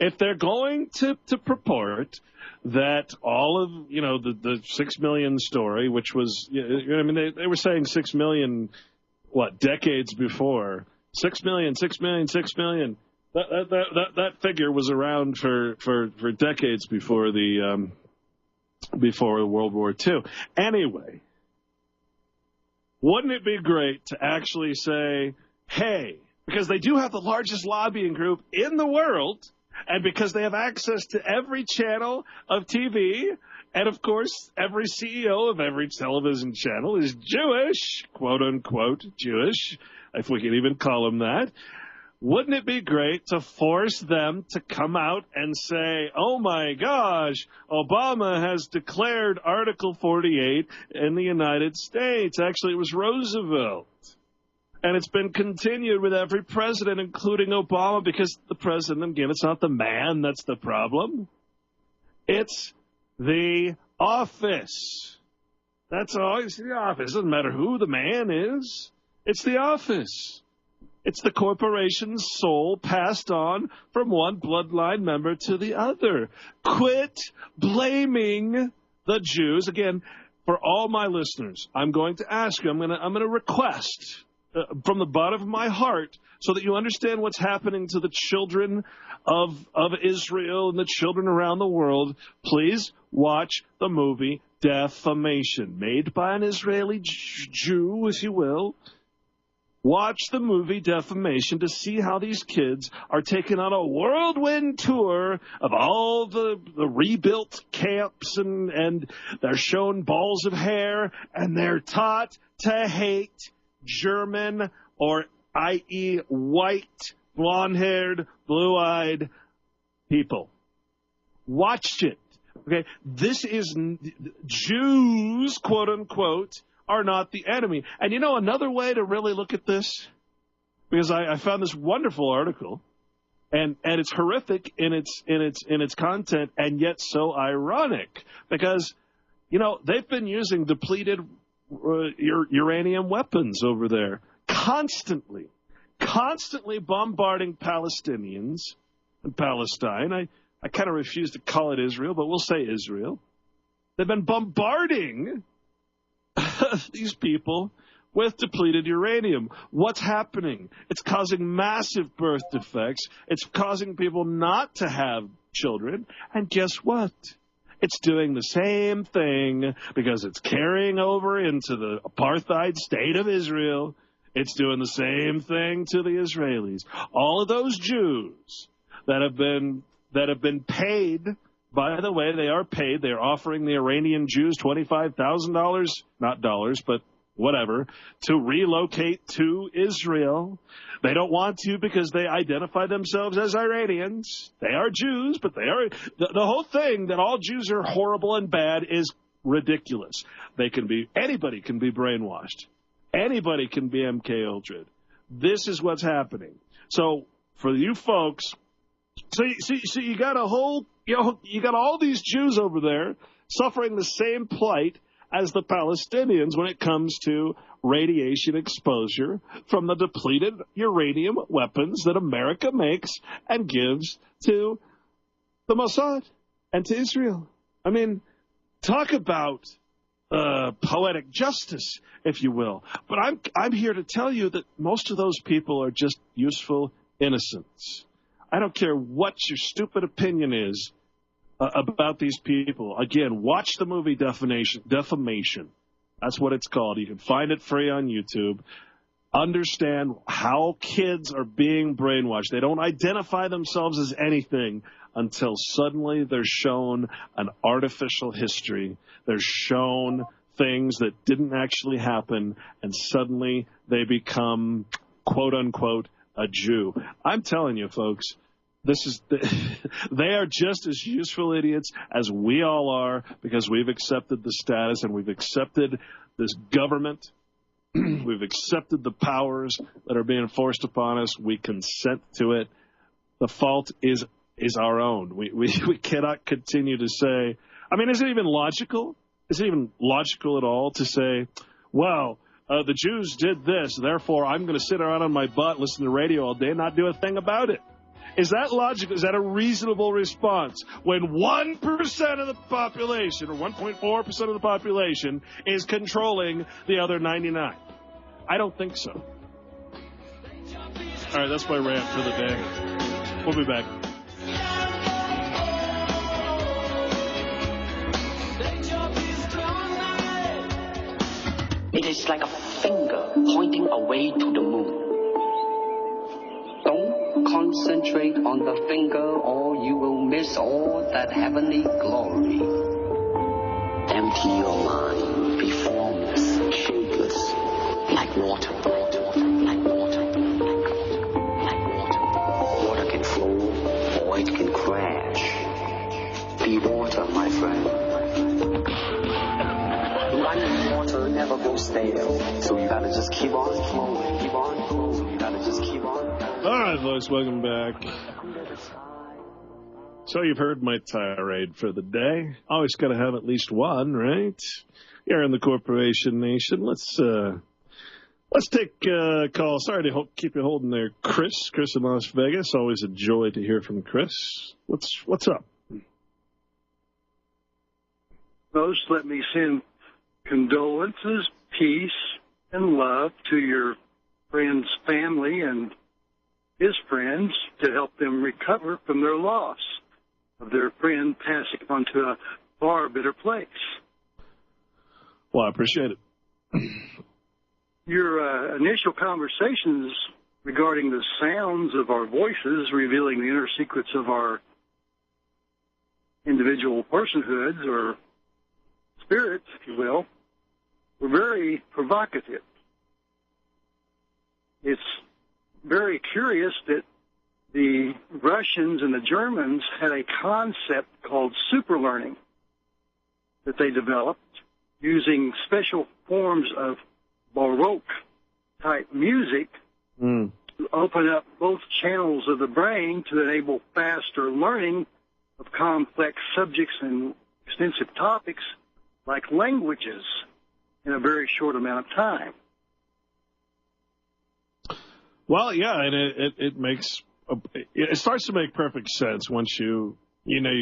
If they're going to purport that all of, the 6 million story, which was, they were saying 6 million, decades before. 6 million. That figure was around for decades before before World War II. Anyway, wouldn't it be great to actually say, hey, because they do have the largest lobbying group in the world, and because they have access to every channel of TV, and of course, every CEO of every television channel is Jewish, quote unquote Jewish, if we can even call them that. Wouldn't it be great to force them to come out and say, oh, my gosh, Obama has declared Article 48 in the United States. Actually, it was Roosevelt. And it's been continued with every president, including Obama, because the president, again, it's not the man that's the problem. It's the office. That's all. It's the office. It doesn't matter who the man is. It's the office. It's the corporation's soul passed on from one bloodline member to the other. Quit blaming the Jews. Again, for all my listeners, I'm going to ask you, I'm going to request from the bottom of my heart so that you understand what's happening to the children of Israel and the children around the world. Please watch the movie Defamation, made by an Israeli Jew, if you will. Watch the movie Defamation to see how these kids are taken on a whirlwind tour of all the rebuilt camps, and they're shown balls of hair, and they're taught to hate German, or i.e. white, blonde-haired, blue-eyed people. Watch it. Okay, this is Jews, quote-unquote, are not the enemy. And you know another way to really look at this? Because I found this wonderful article, and it's horrific in its content, and yet so ironic. Because, they've been using depleted uranium weapons over there, constantly bombarding Palestinians and Palestine. I kind of refuse to call it Israel, but we'll say Israel. They've been bombarding these people with depleted uranium. What's happening? It's causing massive birth defects. It's causing people not to have children. And guess what? It's doing the same thing because it's carrying over into the apartheid state of Israel. It's doing the same thing to the Israelis. All of those Jews that have been paid. By the way, they are paid. They're offering the Iranian Jews $25,000, not dollars, but whatever, to relocate to Israel. They don't want to because they identify themselves as Iranians. They are Jews, but they are the whole thing that all Jews are horrible and bad is ridiculous. Anybody can be brainwashed. Anybody can be MK Ultra. This is what's happening. So for you folks, so you got a whole, you got all these Jews over there suffering the same plight as the Palestinians when it comes to radiation exposure from the depleted uranium weapons that America makes and gives to the Mossad and to Israel. I mean, talk about poetic justice, if you will. But I'm here to tell you that most of those people are just useful innocents. I don't care what your stupid opinion is about these people. Again, watch the movie Defamation. That's what it's called. You can find it free on YouTube. Understand how kids are being brainwashed. They don't identify themselves as anything until suddenly they're shown an artificial history. They're shown things that didn't actually happen, and suddenly they become, quote unquote, a Jew. I'm telling you, folks, they are just as useful idiots as we all are, because we've accepted the status and we've accepted this government. We've accepted the powers that are being forced upon us. We consent to it. The fault is our own. We cannot continue to say, I mean, is it even logical? Is it even logical at all to say, well, the Jews did this, therefore I'm going to sit around on my butt, listen to radio all day, and not do a thing about it? Is that logical? Is that a reasonable response when 1% of the population, or 1.4% of the population, is controlling the other 99? I don't think so. All right, that's my rant for the day. We'll be back. It is like a finger pointing away to the moon. Don't concentrate on the finger or you will miss all that heavenly glory. Empty your mind, be formless, shapeless, like water, like water, like water. Water can flow or it can crash. Be water, my friend. Running water never goes stale, so you gotta just keep on flowing, keep on flowing, you gotta just keep on. All right, folks, welcome back. So you've heard my tirade for the day. Always got to have at least one, right? Here in the Corporation Nation, let's take a call. Sorry to keep you holding there, Chris in Las Vegas. Always a joy to hear from Chris. What's up? Most let me send condolences, peace, and love to your friend's family and his friends to help them recover from their loss of their friend passing on to a far better place. Well, I appreciate it. Your initial conversations regarding the sounds of our voices, revealing the inner secrets of our individual personhoods or spirits, if you will, were very provocative. It's very curious that the Russians and the Germans had a concept called superlearning that they developed using special forms of Baroque-type music to open up both channels of the brain to enable faster learning of complex subjects and extensive topics like languages in a very short amount of time. Well, yeah, and it starts to make perfect sense once you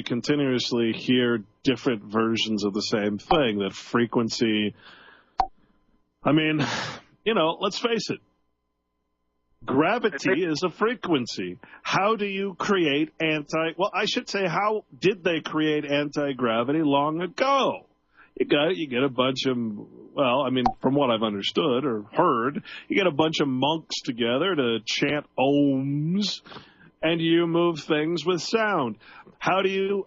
continuously hear different versions of the same thing. That frequency, I mean, let's face it. Gravity is a frequency. How do you create I should say, how did they create anti-gravity long ago? You get a bunch of, from what I've understood or heard, you get a bunch of monks together to chant ohms, and you move things with sound. How do you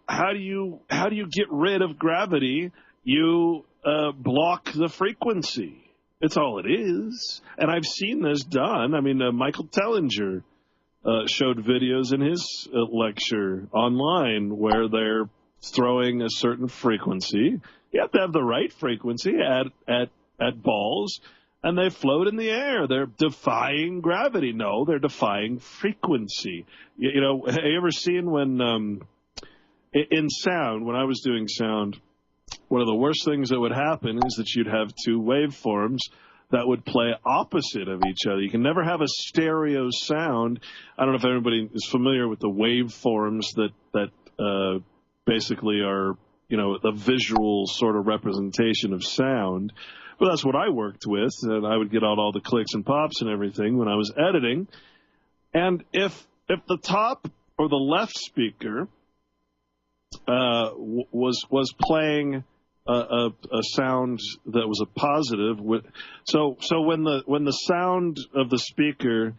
get rid of gravity? You block the frequency. It's all it is. And I've seen this done. I mean, Michael Tellinger showed videos in his lecture online where they're throwing a certain frequency. You have to have the right frequency at balls, and they float in the air. They're defying gravity. No, they're defying frequency. Have you ever seen when in sound, when I was doing sound, one of the worst things that would happen is that you'd have two waveforms that would play opposite of each other. You can never have a stereo sound. I don't know if everybody is familiar with the waveforms that basically are the visual sort of representation of sound. But that's what I worked with, and I would get out all the clicks and pops and everything when I was editing. And if the top or the left speaker was playing a sound that was a positive, so when the sound of the speaker,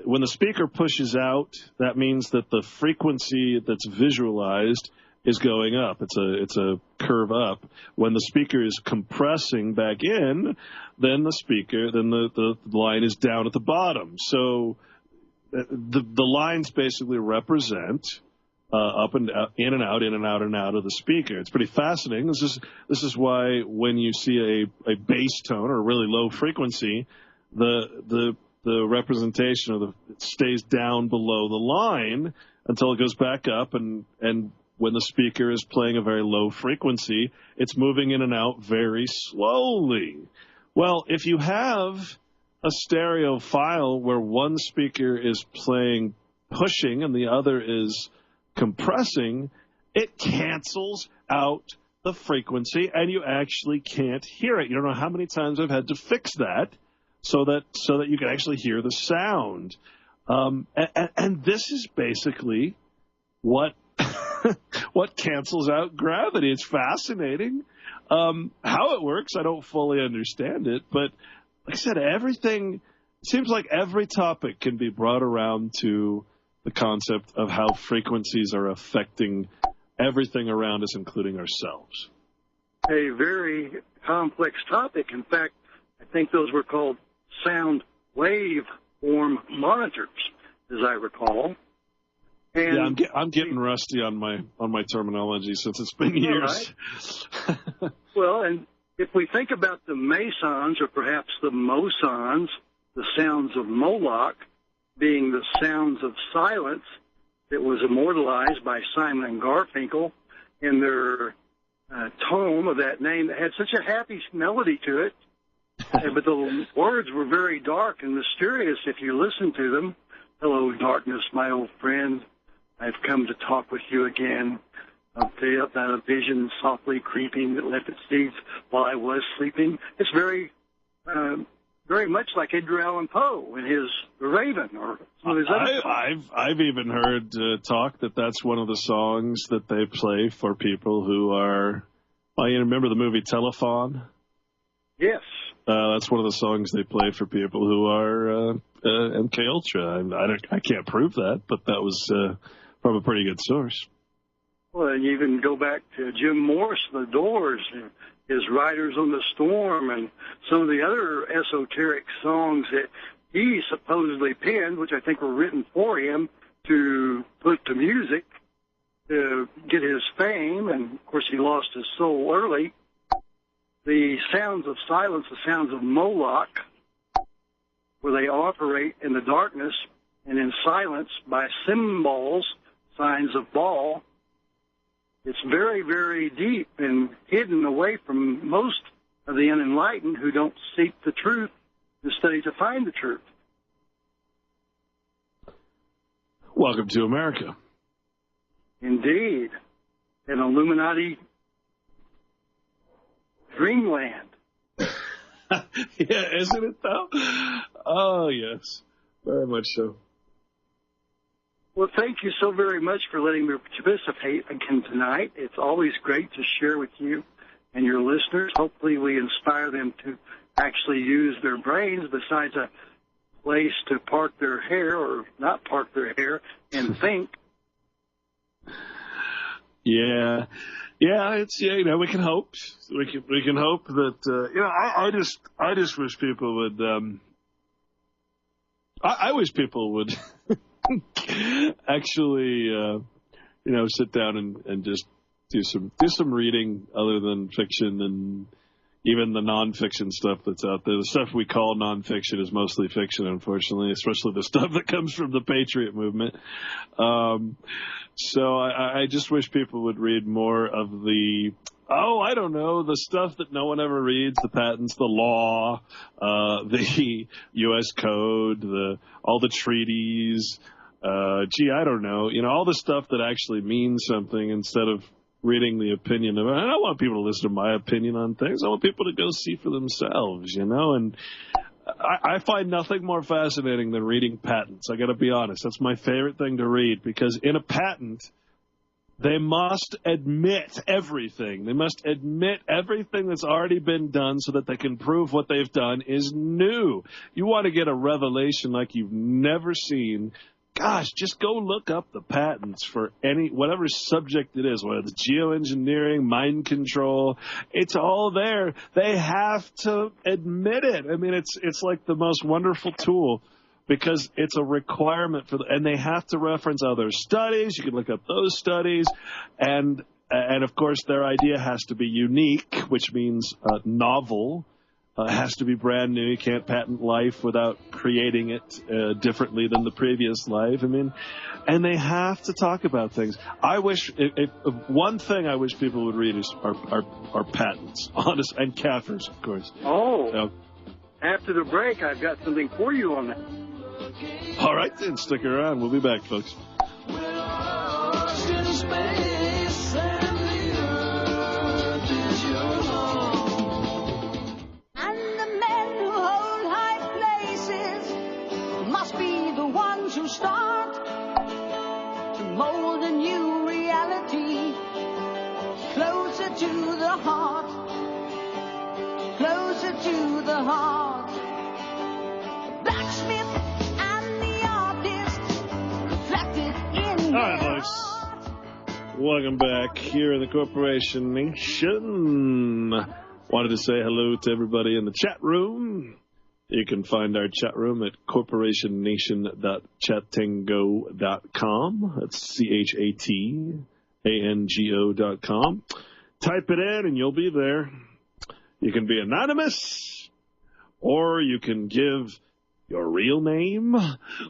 when the speaker pushes out, that means that the frequency that's visualized is going up. It's a curve up. When the speaker is compressing back in, then the line is down at the bottom. So the lines basically represent up and out, in and out, in and out, and out of the speaker. It's pretty fascinating. This is why when you see a bass tone or a really low frequency, the representation of it stays down below the line until it goes back up, and when the speaker is playing a very low frequency, it's moving in and out very slowly. Well, if you have a stereo file where one speaker is playing pushing and the other is compressing, it cancels out the frequency and you actually can't hear it. You don't know how many times I've had to fix that so that you can actually hear the sound. And this is basically what cancels out gravity. It's fascinating. How it works, I don't fully understand it, but like I said, seems like every topic can be brought around to the concept of how frequencies are affecting everything around us, including ourselves. A very complex topic. In fact, I think those were called sound wave form monitors, as I recall. And yeah, I'm getting rusty on my terminology since it's been years. Right. Well, and if we think about the mesons or perhaps the mosons, the sounds of Moloch being the sounds of silence that was immortalized by Simon and Garfunkel in their tome of that name that had such a happy melody to it, but the words were very dark and mysterious if you listen to them. Hello, darkness, my old friend. I've come to talk with you again. About a vision softly creeping that left its seeds while I was sleeping. It's very much like Edgar Allan Poe in his The Raven or some of his other songs. I've even heard talk that that's one of the songs that they play for people who are. Well, you remember the movie Telephone? Yes. That's one of the songs they play for people who are MK Ultra. I can't prove that, but that was from a pretty good source. Well, and you even go back to Jim Morris, The Doors, and his Riders on the Storm, and some of the other esoteric songs that he supposedly penned, which I think were written for him to put to music to get his fame. And, of course, he lost his soul early. The sounds of silence, the sounds of Moloch, where they operate in the darkness and in silence by symbols, signs of Baal. It's very, very deep and hidden away from most of the unenlightened who don't seek the truth and study to find the truth. Welcome to America. Indeed. An Illuminati dreamland. Yeah, isn't it though? Oh, yes. Very much so. Well, thank you so very much for letting me participate again tonight. It's always great to share with you and your listeners. Hopefully we inspire them to actually use their brains besides a place to park their hair or not park their hair and think. Yeah. Yeah, it's we can hope. We can hope that I just wish people would I wish people would actually sit down and just do some reading other than fiction and even the nonfiction stuff that's out there. The stuff we call nonfiction is mostly fiction, unfortunately, especially the stuff that comes from the Patriot movement. So I just wish people would read more of the the stuff that no one ever reads, the patents, the law, the U.S. code, all the treaties, I don't know, all the stuff that actually means something instead of reading the opinion of it. I don't want people to listen to my opinion on things. I want people to go see for themselves, you know, and I find nothing more fascinating than reading patents. I got to be honest. That's my favorite thing to read, because in a patent, they must admit everything. They must admit everything that's already been done so that they can prove what they've done is new. You want to get a revelation like you've never seen. Gosh, just go look up the patents for whatever subject it is, whether it's geoengineering, mind control. It's all there. They have to admit it. I mean, it's like the most wonderful tool, because it's a requirement and they have to reference other studies. You can look up those studies, and of course their idea has to be unique, which means novel. It has to be brand new. You can't patent life without creating it differently than the previous life. I mean, and they have to talk about things. I wish, if one thing I wish people would read is our patents, honest, and CAFRs, of course. Oh, So, after the break, I've got something for you on that. all right, then, stick around. We'll be back, folks. To start to mold a new reality, closer to the heart, closer to the heart. Blacksmith and the artist reflected in All right, folks. Welcome back here in the Corporation Nation. Wanted to say hello to everybody in the chat room. You can find our chat room at corporationnation.chatango.com. That's CHATANGO.com. Type it in and you'll be there. You can be anonymous, or you can give your real name,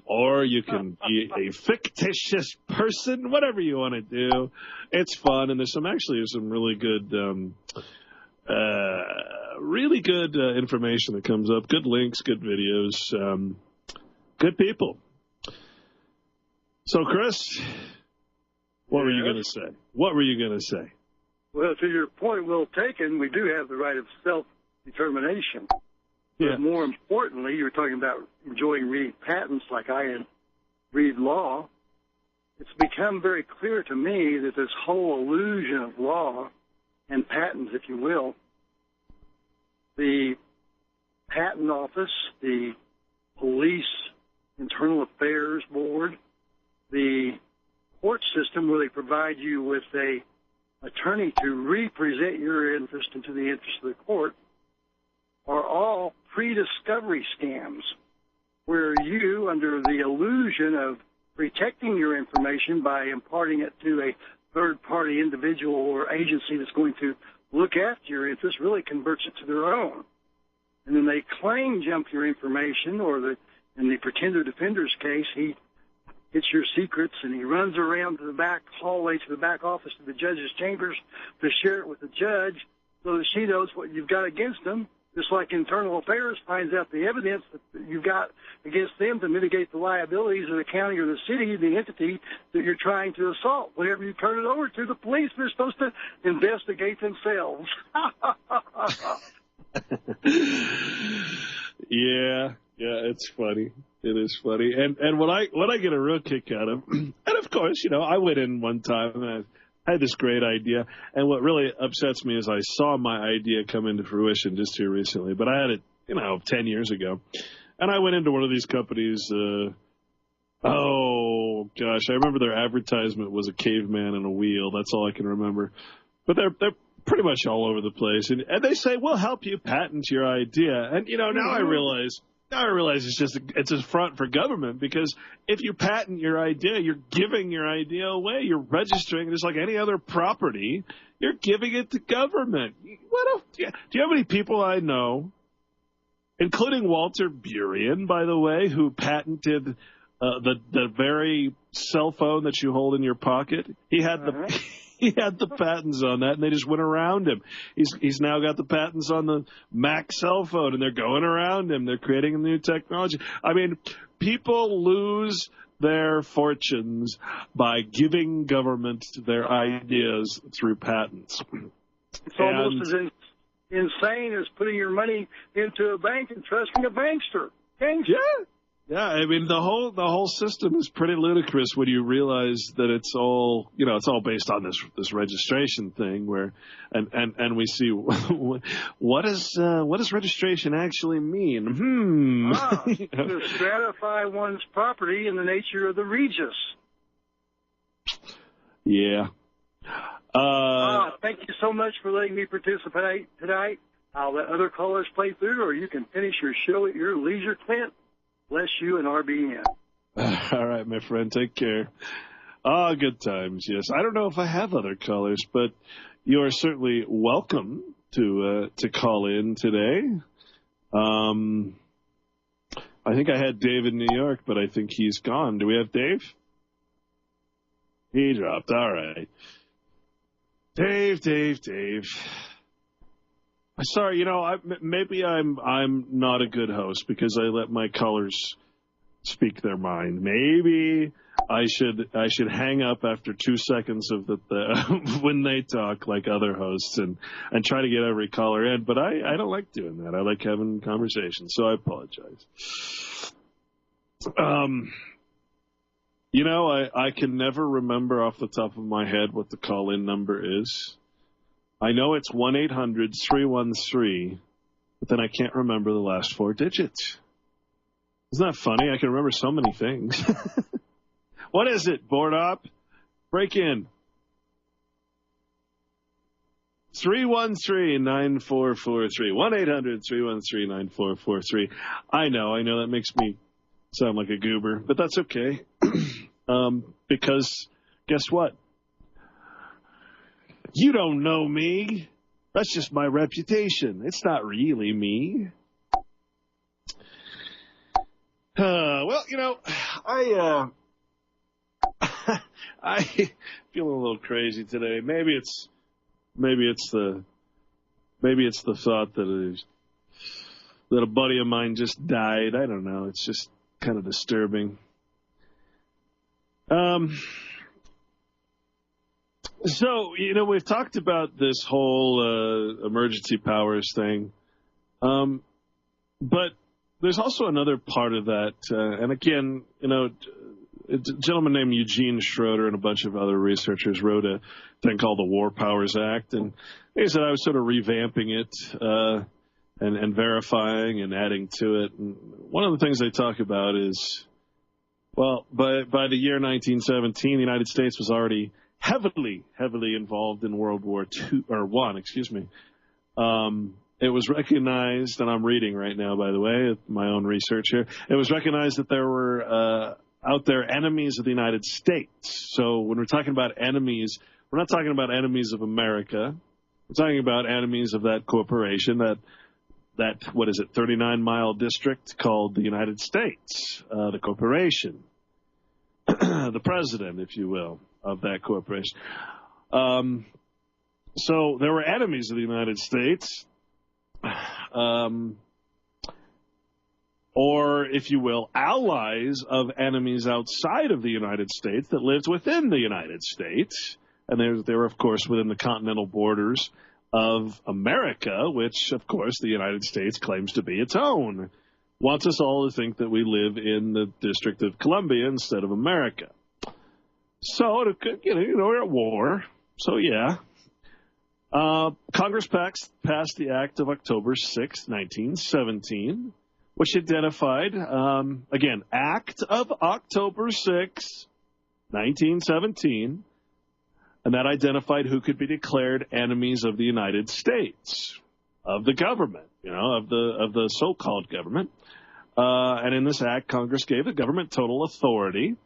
or you can be a fictitious person, whatever you want to do. It's fun, and there's some really good information that comes up. Good links, good videos, good people. So, Chris, what were you going to say? What were you going to say? Well, to your point, well taken, we do have the right of self-determination. Yeah. But more importantly, you're talking about enjoying reading patents like I read law. It's become very clear to me that this whole illusion of law and patents, if you will, the Patent Office, the Police Internal Affairs Board, the court system where they provide you with a attorney to represent your interest into the interest of the court, are all pre-discovery scams where you, under the illusion of protecting your information by imparting it to a third-party individual or agency that's going to look after your interests, really converts it to their own. And then they claim jump your information, or in the pretender defender's case, he gets your secrets and he runs around to the back hallway, to the back office of the judge's chambers to share it with the judge so that she knows what you've got against them. Just like Internal Affairs finds out the evidence that you've got against them to mitigate the liabilities of the county or the city, the entity that you're trying to assault. Whenever you turn it over to the police, they're supposed to investigate themselves. Yeah, it's funny. It is funny. And what I get a real kick out of, and of course, I went in one time and I had this great idea, and what really upsets me is I saw my idea come into fruition just here recently, but I had it, 10 years ago, and I went into one of these companies, oh gosh, I remember their advertisement was a caveman and a wheel. That's all I can remember, but they're pretty much all over the place, and they say, we'll help you patent your idea, and now I realize it's a front for government, because if you patent your idea, you're giving your idea away. You're registering just like any other property. You're giving it to government. Do you know how many people I know, including Walter Burien, by the way, who patented the very cell phone that you hold in your pocket? He had He had the patents on that, and they just went around him. He's now got the patents on the Mac cell phone, and they're going around him. They're creating a new technology. I mean, people lose their fortunes by giving government their ideas through patents. It's almost as insane as putting your money into a bank and trusting a bankster. Yeah. I mean, the whole system is pretty ludicrous when you realize that it's all based on this registration thing where, and we see what does registration actually mean? To stratify one's property in the nature of the Regis. Yeah. Thank you so much for letting me participate tonight. I'll let other callers play through, or you can finish your show at your leisure, Clint. Bless you and RBN. All right, my friend. Take care. Good times, yes. I don't know if I have other callers, but you are certainly welcome to call in today. I think I had Dave in New York, but I think he's gone. Do we have Dave? He dropped. All right. Dave. I'm sorry, maybe I'm not a good host because I let my callers speak their mind. Maybe I should hang up after 2 seconds of the when they talk like other hosts and try to get every caller in. But I don't like doing that. I like having conversations, so I apologize. I can never remember off the top of my head what the call-in number is. I know it's 1-800-313, but then I can't remember the last 4 digits. Isn't that funny? I can remember so many things. What is it, board op? Break in. 313-9443. 1-800-313-9443. I know that makes me sound like a goober, but that's okay. Because guess what? You don't know me. That's just my reputation. It's not really me. Well, I feel a little crazy today. Maybe it's the thought that a buddy of mine just died. I don't know. It's just kind of disturbing. So, we've talked about this whole emergency powers thing. But there's also another part of that. And again, a gentleman named Eugene Schroeder and a bunch of other researchers wrote a thing called the War Powers Act. And they said I was sort of revamping it and verifying and adding to it. And one of the things they talk about is, well, by the year 1917, the United States was already heavily involved in World War I. It was recognized, and I'm reading right now, by the way, my own research here. It was recognized that there were out there enemies of the United States. So when we're talking about enemies, we're not talking about enemies of America. We're talking about enemies of that corporation, that 39-mile district called the United States, the corporation, the president, if you will, of that corporation. So there were enemies of the United States, or, if you will, allies of enemies outside of the United States that lived within the United States. And they were, of course, within the continental borders of America, which, of course, the United States claims to be its own. Wants us all to think that we live in the District of Columbia instead of America. So, we're at war. So, yeah. Congress passed the Act of October 6, 1917, which identified, again, Act of October 6, 1917, and that identified who could be declared enemies of the United States, of the government, of the so-called government. And in this act, Congress gave the government total authority.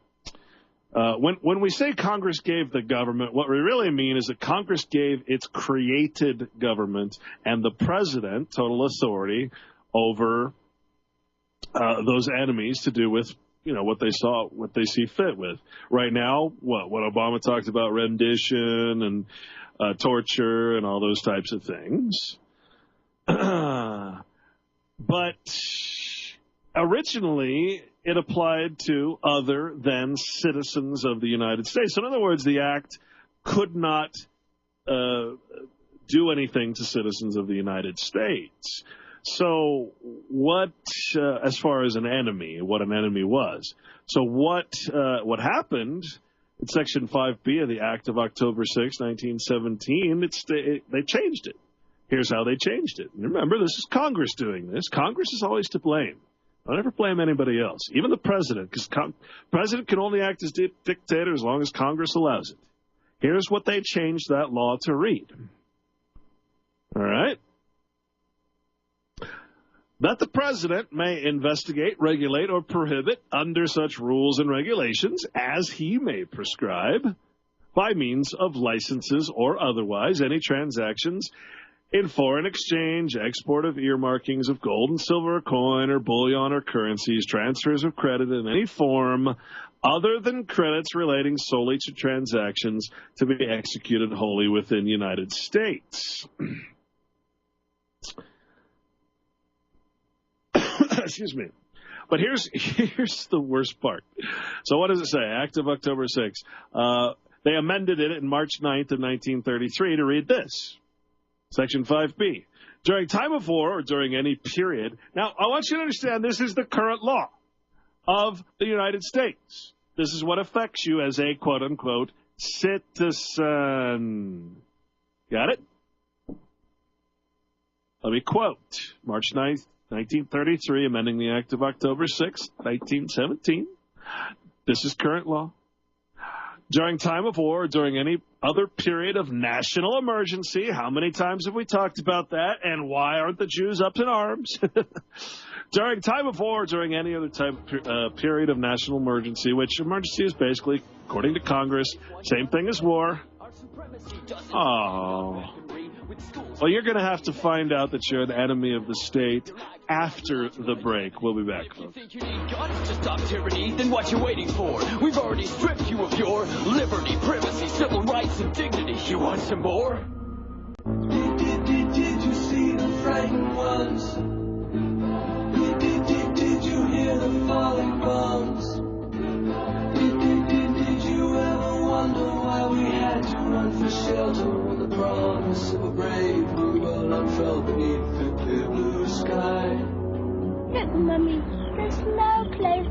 When we say Congress gave the government, what we really mean is that Congress gave its created government and the president total authority over those enemies to do with, what they see fit with. Right now, what Obama talked about, rendition and torture and all those types of things. But originally, it applied to other than citizens of the United States. So in other words, the act could not do anything to citizens of the United States. So what, as far as an enemy, what an enemy was. So what happened in Section 5B of the Act of October 6, 1917, they changed it. Here's how they changed it. And remember, this is Congress doing this. Congress is always to blame. Don't ever blame anybody else, even the president, because president can only act as dictator as long as Congress allows it. Here's what they changed that law to read. All right? That the president may investigate, regulate, or prohibit under such rules and regulations as he may prescribe by means of licenses or otherwise any transactions in foreign exchange, export of earmarkings of gold and silver coin or bullion or currencies, transfers of credit in any form other than credits relating solely to transactions to be executed wholly within the United States. Excuse me. But here's the worst part. So what does it say? Act of October 6. They amended it in March 9th of 1933 to read this. Section 5B. During time of war or during any period. Now, I want you to understand this is the current law of the United States. This is what affects you as a quote-unquote citizen. Got it? Let me quote. March 9th, 1933, amending the Act of October 6, 1917. This is current law. During time of war or during any other period of national emergency. How many times have we talked about that? And why aren't the Jews up in arms? During time of war or during any other period of national emergency, which emergency is basically, according to Congress, same thing as war. Oh. Well, you're going to have to find out that you're an enemy of the state after the break. We'll be back, folks. You think you need guns to stop tyranny? Then what you waiting for? We've already stripped you of your liberty, privacy, civil rights, and dignity. You want some more? Did you see the frightened ones? Did you hear the falling bombs? Did you ever wonder why we had to run for shelter when the promise of a brave new world unfurled beneath the clear blue sky? Look, Mummy, there's no place.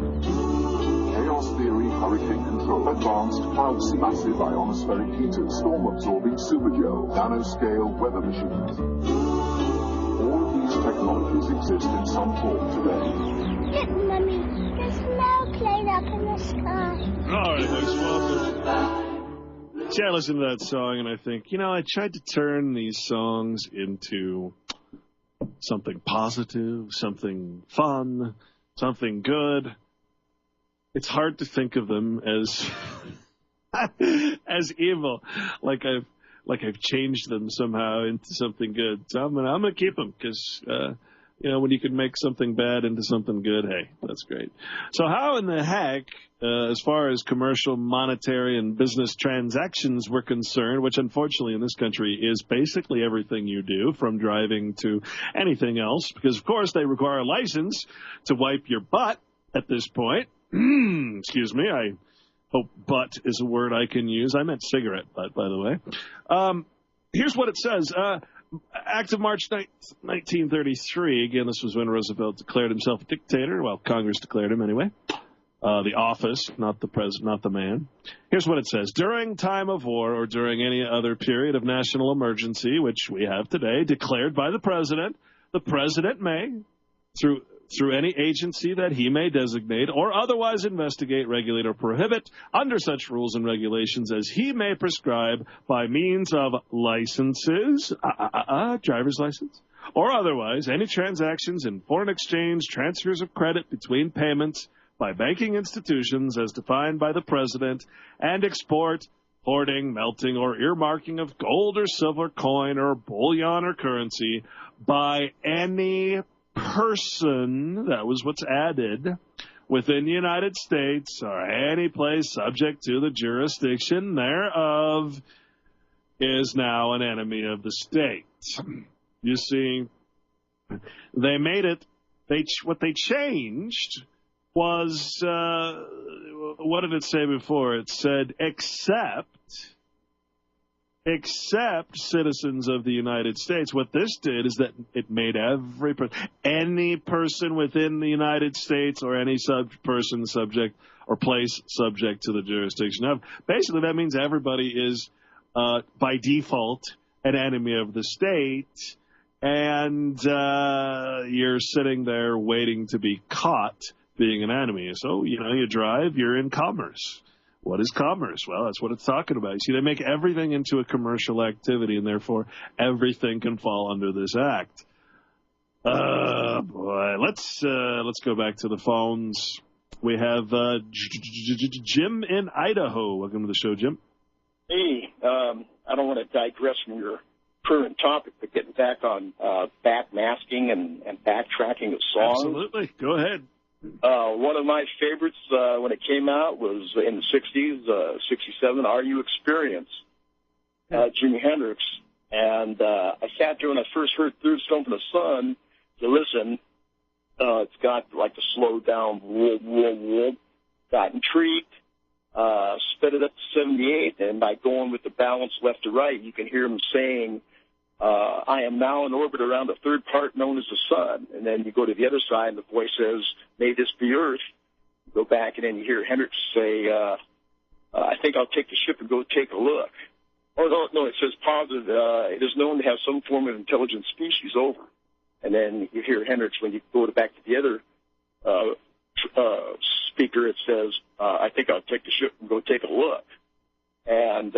Chaos theory, hurricane control, advanced clouds, massive ionospheric heaters, storm-absorbing supergel, nanoscale weather machines. All of these technologies exist in some form today. Look, Mummy, there's no plane up in the sky. All right, thanks, Walter. See, I listen to that song and I think, I tried to turn these songs into something positive, something fun, something good. It's hard to think of them as as evil, like I've changed them somehow into something good. So I'm gonna keep them because when you can make something bad into something good, hey, that's great. So how in the heck, as far as commercial, monetary, and business transactions were concerned, which unfortunately in this country is basically everything you do, from driving to anything else, because of course they require a license to wipe your butt at this point. Excuse me, I hope butt is a word I can use. I meant cigarette butt, by the way. Here's what it says. Act of March 9th, 1933. Again, this was when Roosevelt declared himself a dictator. Well, Congress declared him anyway. The office, not the president, not the man. Here's what it says. During time of war or during any other period of national emergency, which we have today, declared by the president may, through any agency that he may designate or otherwise investigate, regulate, or prohibit under such rules and regulations as he may prescribe by means of licenses, driver's license, or otherwise any transactions in foreign exchange, transfers of credit between payments by banking institutions as defined by the president, and export, hoarding, melting, or earmarking of gold or silver coin or bullion or currency by any person, that was what's added, within the United States or any place subject to the jurisdiction thereof is now an enemy of the state. You see, they made it, what they changed was, what did it say before? It said, except citizens of the United States. What this did is that it made any person within the United States or any person subject or place subject to the jurisdiction of. Basically, that means everybody is, by default, an enemy of the state, and you're sitting there waiting to be caught being an enemy. So, you drive, you're in commerce. What is commerce? Well, that's what it's talking about. You see, they make everything into a commercial activity, and therefore everything can fall under this act. Boy, let's go back to the phones. We have Jim in Idaho. Welcome to the show, Jim. Hey, I don't want to digress from your current topic, but getting back on backmasking and backtracking of songs. Absolutely. Go ahead. One of my favorites when it came out was in the 60s, 67, Are You Experience? Jimi Hendrix. And I sat there when I first heard Through Stone from the Sun to listen. It's got like the slowed down, got intrigued, sped it up to 78, and by going with the balance left to right, you can hear him saying, I am now in orbit around the third part known as the sun. And then you go to the other side, and the voice says, may this be Earth. You go back, and then you hear Hendrix say, I think I'll take the ship and go take a look. Oh, no, it says positive. It is known to have some form of intelligent species over. And then you hear Hendrix, when you go back to the other speaker, it says, I think I'll take the ship and go take a look. And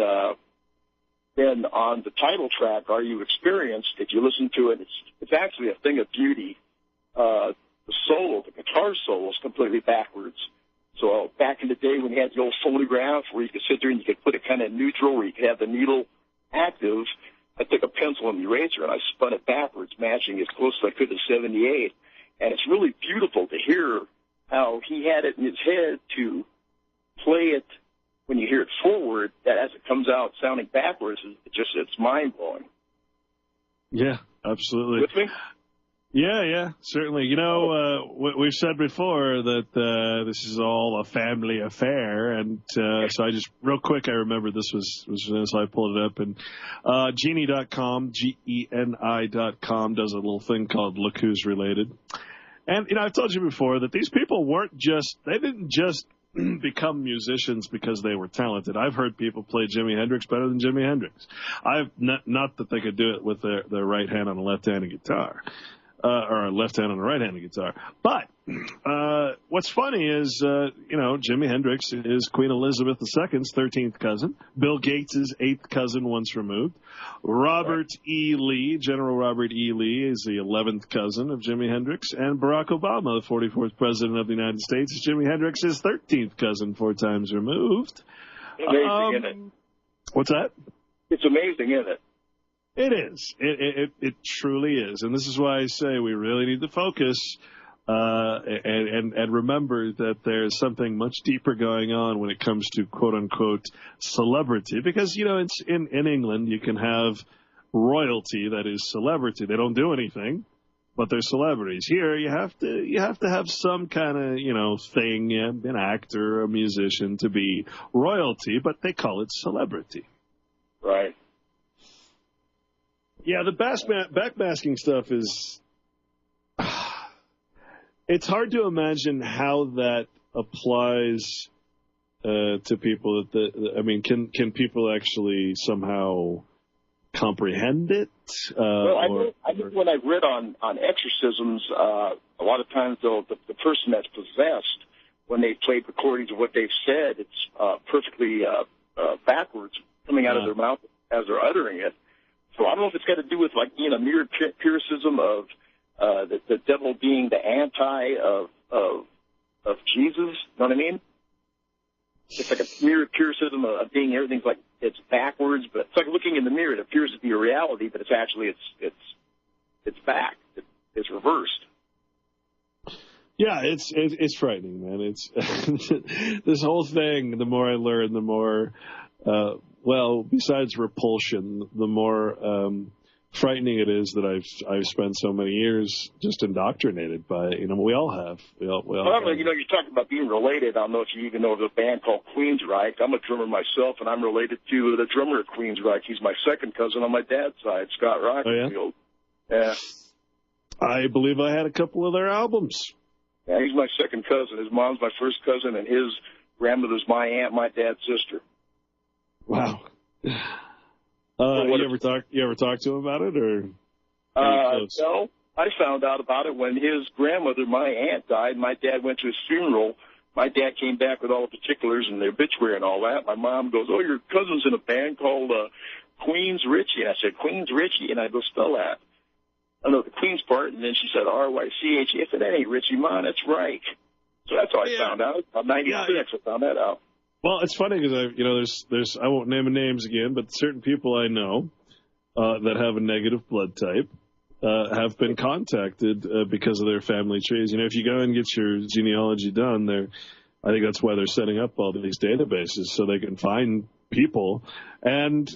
then on the title track, Are You Experienced? If you listen to it, it's actually a thing of beauty. The solo, the guitar solo, is completely backwards. So back in the day when you had the old phonograph where you could sit there and you could put it kind of neutral, where you could have the needle active, I took a pencil and eraser and I spun it backwards, matching as close as I could to 78. And it's really beautiful to hear how he had it in his head to play it when you hear it forward, that as it comes out sounding backwards, it's mind-blowing. Yeah, absolutely. With me? Yeah, certainly. We've said before that this is all a family affair, and so I just, real quick, I remember this was so I pulled it up, and Geni.com, GENI.com, does a little thing called Look Who's Related. And, I've told you before that these people they didn't just become musicians because they were talented. I've heard people play Jimi Hendrix better than Jimi Hendrix. Not that they could do it with their right hand on a left-handed guitar, or a left hand on a right-handed guitar. But what's funny is, Jimi Hendrix is Queen Elizabeth II's 13th cousin. Bill Gates' 8th cousin once removed. Robert E. Lee, General Robert E. Lee, is the 11th cousin of Jimi Hendrix. And Barack Obama, the 44th president of the United States, is Jimi Hendrix's 13th cousin, 4 times removed. Amazing, isn't it? What's that? It's amazing, isn't it? It is. It truly is. And this is why I say we really need to focus and remember that there's something much deeper going on when it comes to quote-unquote celebrity. Because, it's in England, you can have royalty that is celebrity. They don't do anything, but they're celebrities. Here, you have to have some kind of, thing, an actor, a musician, to be royalty, but they call it celebrity. Right. Yeah, the backmasking stuff is... It's hard to imagine how that applies to people. Can people actually somehow comprehend it? I know when I read on exorcisms, a lot of times the person that's possessed, when they played recordings of what they've said, it's perfectly backwards, coming out of their mouth as they're uttering it. So I don't know if it's got to do with a mere pyrrhicism of the devil being the anti of Jesus. You know what I mean? It's like a mere pyrrhicism of being everything's like it's backwards, but it's like looking in the mirror. It appears to be a reality, but it's actually it's back. It's reversed. Yeah, it's frightening, man. It's this whole thing. The more I learn, the more besides repulsion, the more frightening it is that I've spent so many years just indoctrinated by it. We all have. We all have. You're talking about being related. I don't know if you even know of a band called Queensryche. I'm a drummer myself, and I'm related to the drummer of Queensryche. He's my second cousin on my dad's side, Scott Rockenfield. Oh, yeah? I believe I had a couple of their albums. Yeah, he's my second cousin. His mom's my first cousin, and his grandmother's my aunt, my dad's sister. Wow. You ever talk to him about it, or? No, I found out about it when his grandmother, my aunt, died. My dad went to his funeral. My dad came back with all the particulars and the obituary and all that. My mom goes, "Oh, your cousin's in a band called Queensryche." And I said, "Queensryche," and I go, "Spell that." I know the Queen's part, and then she said R-Y-C-H-E. I said, "That ain't Richie, Mom, that's Reich." So that's how I found out. About 96, I found that out. Well, it's funny because there's I won't name names again, but certain people I know that have a negative blood type have been contacted because of their family trees. If you go and get your genealogy done, I think that's why they're setting up all these databases so they can find people, and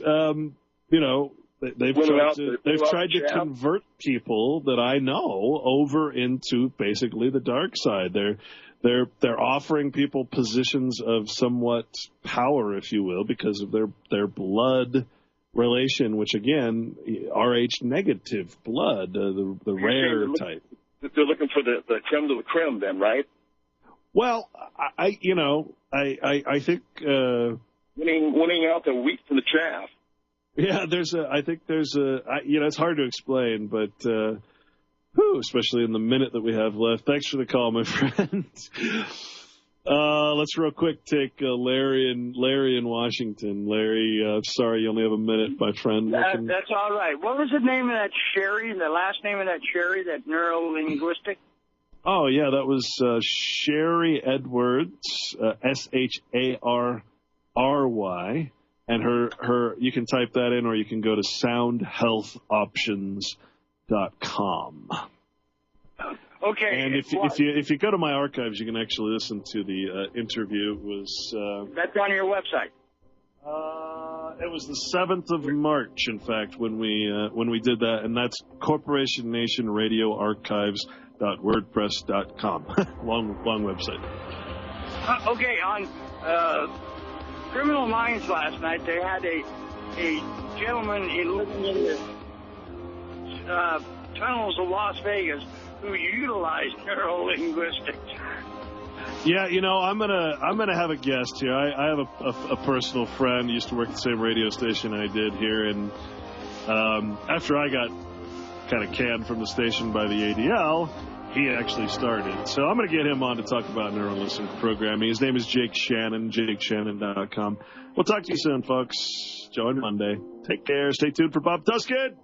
they've tried to convert people that I know over into basically the dark side. They're offering people positions of somewhat power, if you will, because of their blood relation, which again, Rh negative blood, the rare type. They're looking for the creme de la creme, then, right? Well, I think winning out the wheat from the chaff. Yeah, it's hard to explain, but. Especially in the minute that we have left. Thanks for the call, my friend. Let's real quick take Larry in Washington. Larry, sorry you only have a minute, my friend. That's all right. What was the name of that Sherry, the last name of that Sherry, that neuro-linguistic? Oh, yeah, that was Sherry Edwards, S-H-A-R-R-Y. And her, you can type that in, or you can go to soundhealthoptions.com. Okay. And if you go to my archives, you can actually listen to the interview. It was that's on your website. It was the 7th of March, in fact, when we did that, and that's Corporation Nation Radio Archives.wordpress.com. long website. Okay, on Criminal Minds last night, they had a gentleman living in the tunnels of Las Vegas who utilized neurolinguistics. Yeah, I'm gonna have a guest here. I have a personal friend who used to work at the same radio station I did here, and after I got kind of canned from the station by the ADL, he actually started. So I'm going to get him on to talk about neurolinguistic programming. His name is Jake Shannon, jakeshannon.com. We'll talk to you soon, folks. Join Monday. Take care. Stay tuned for Bob Tuscan.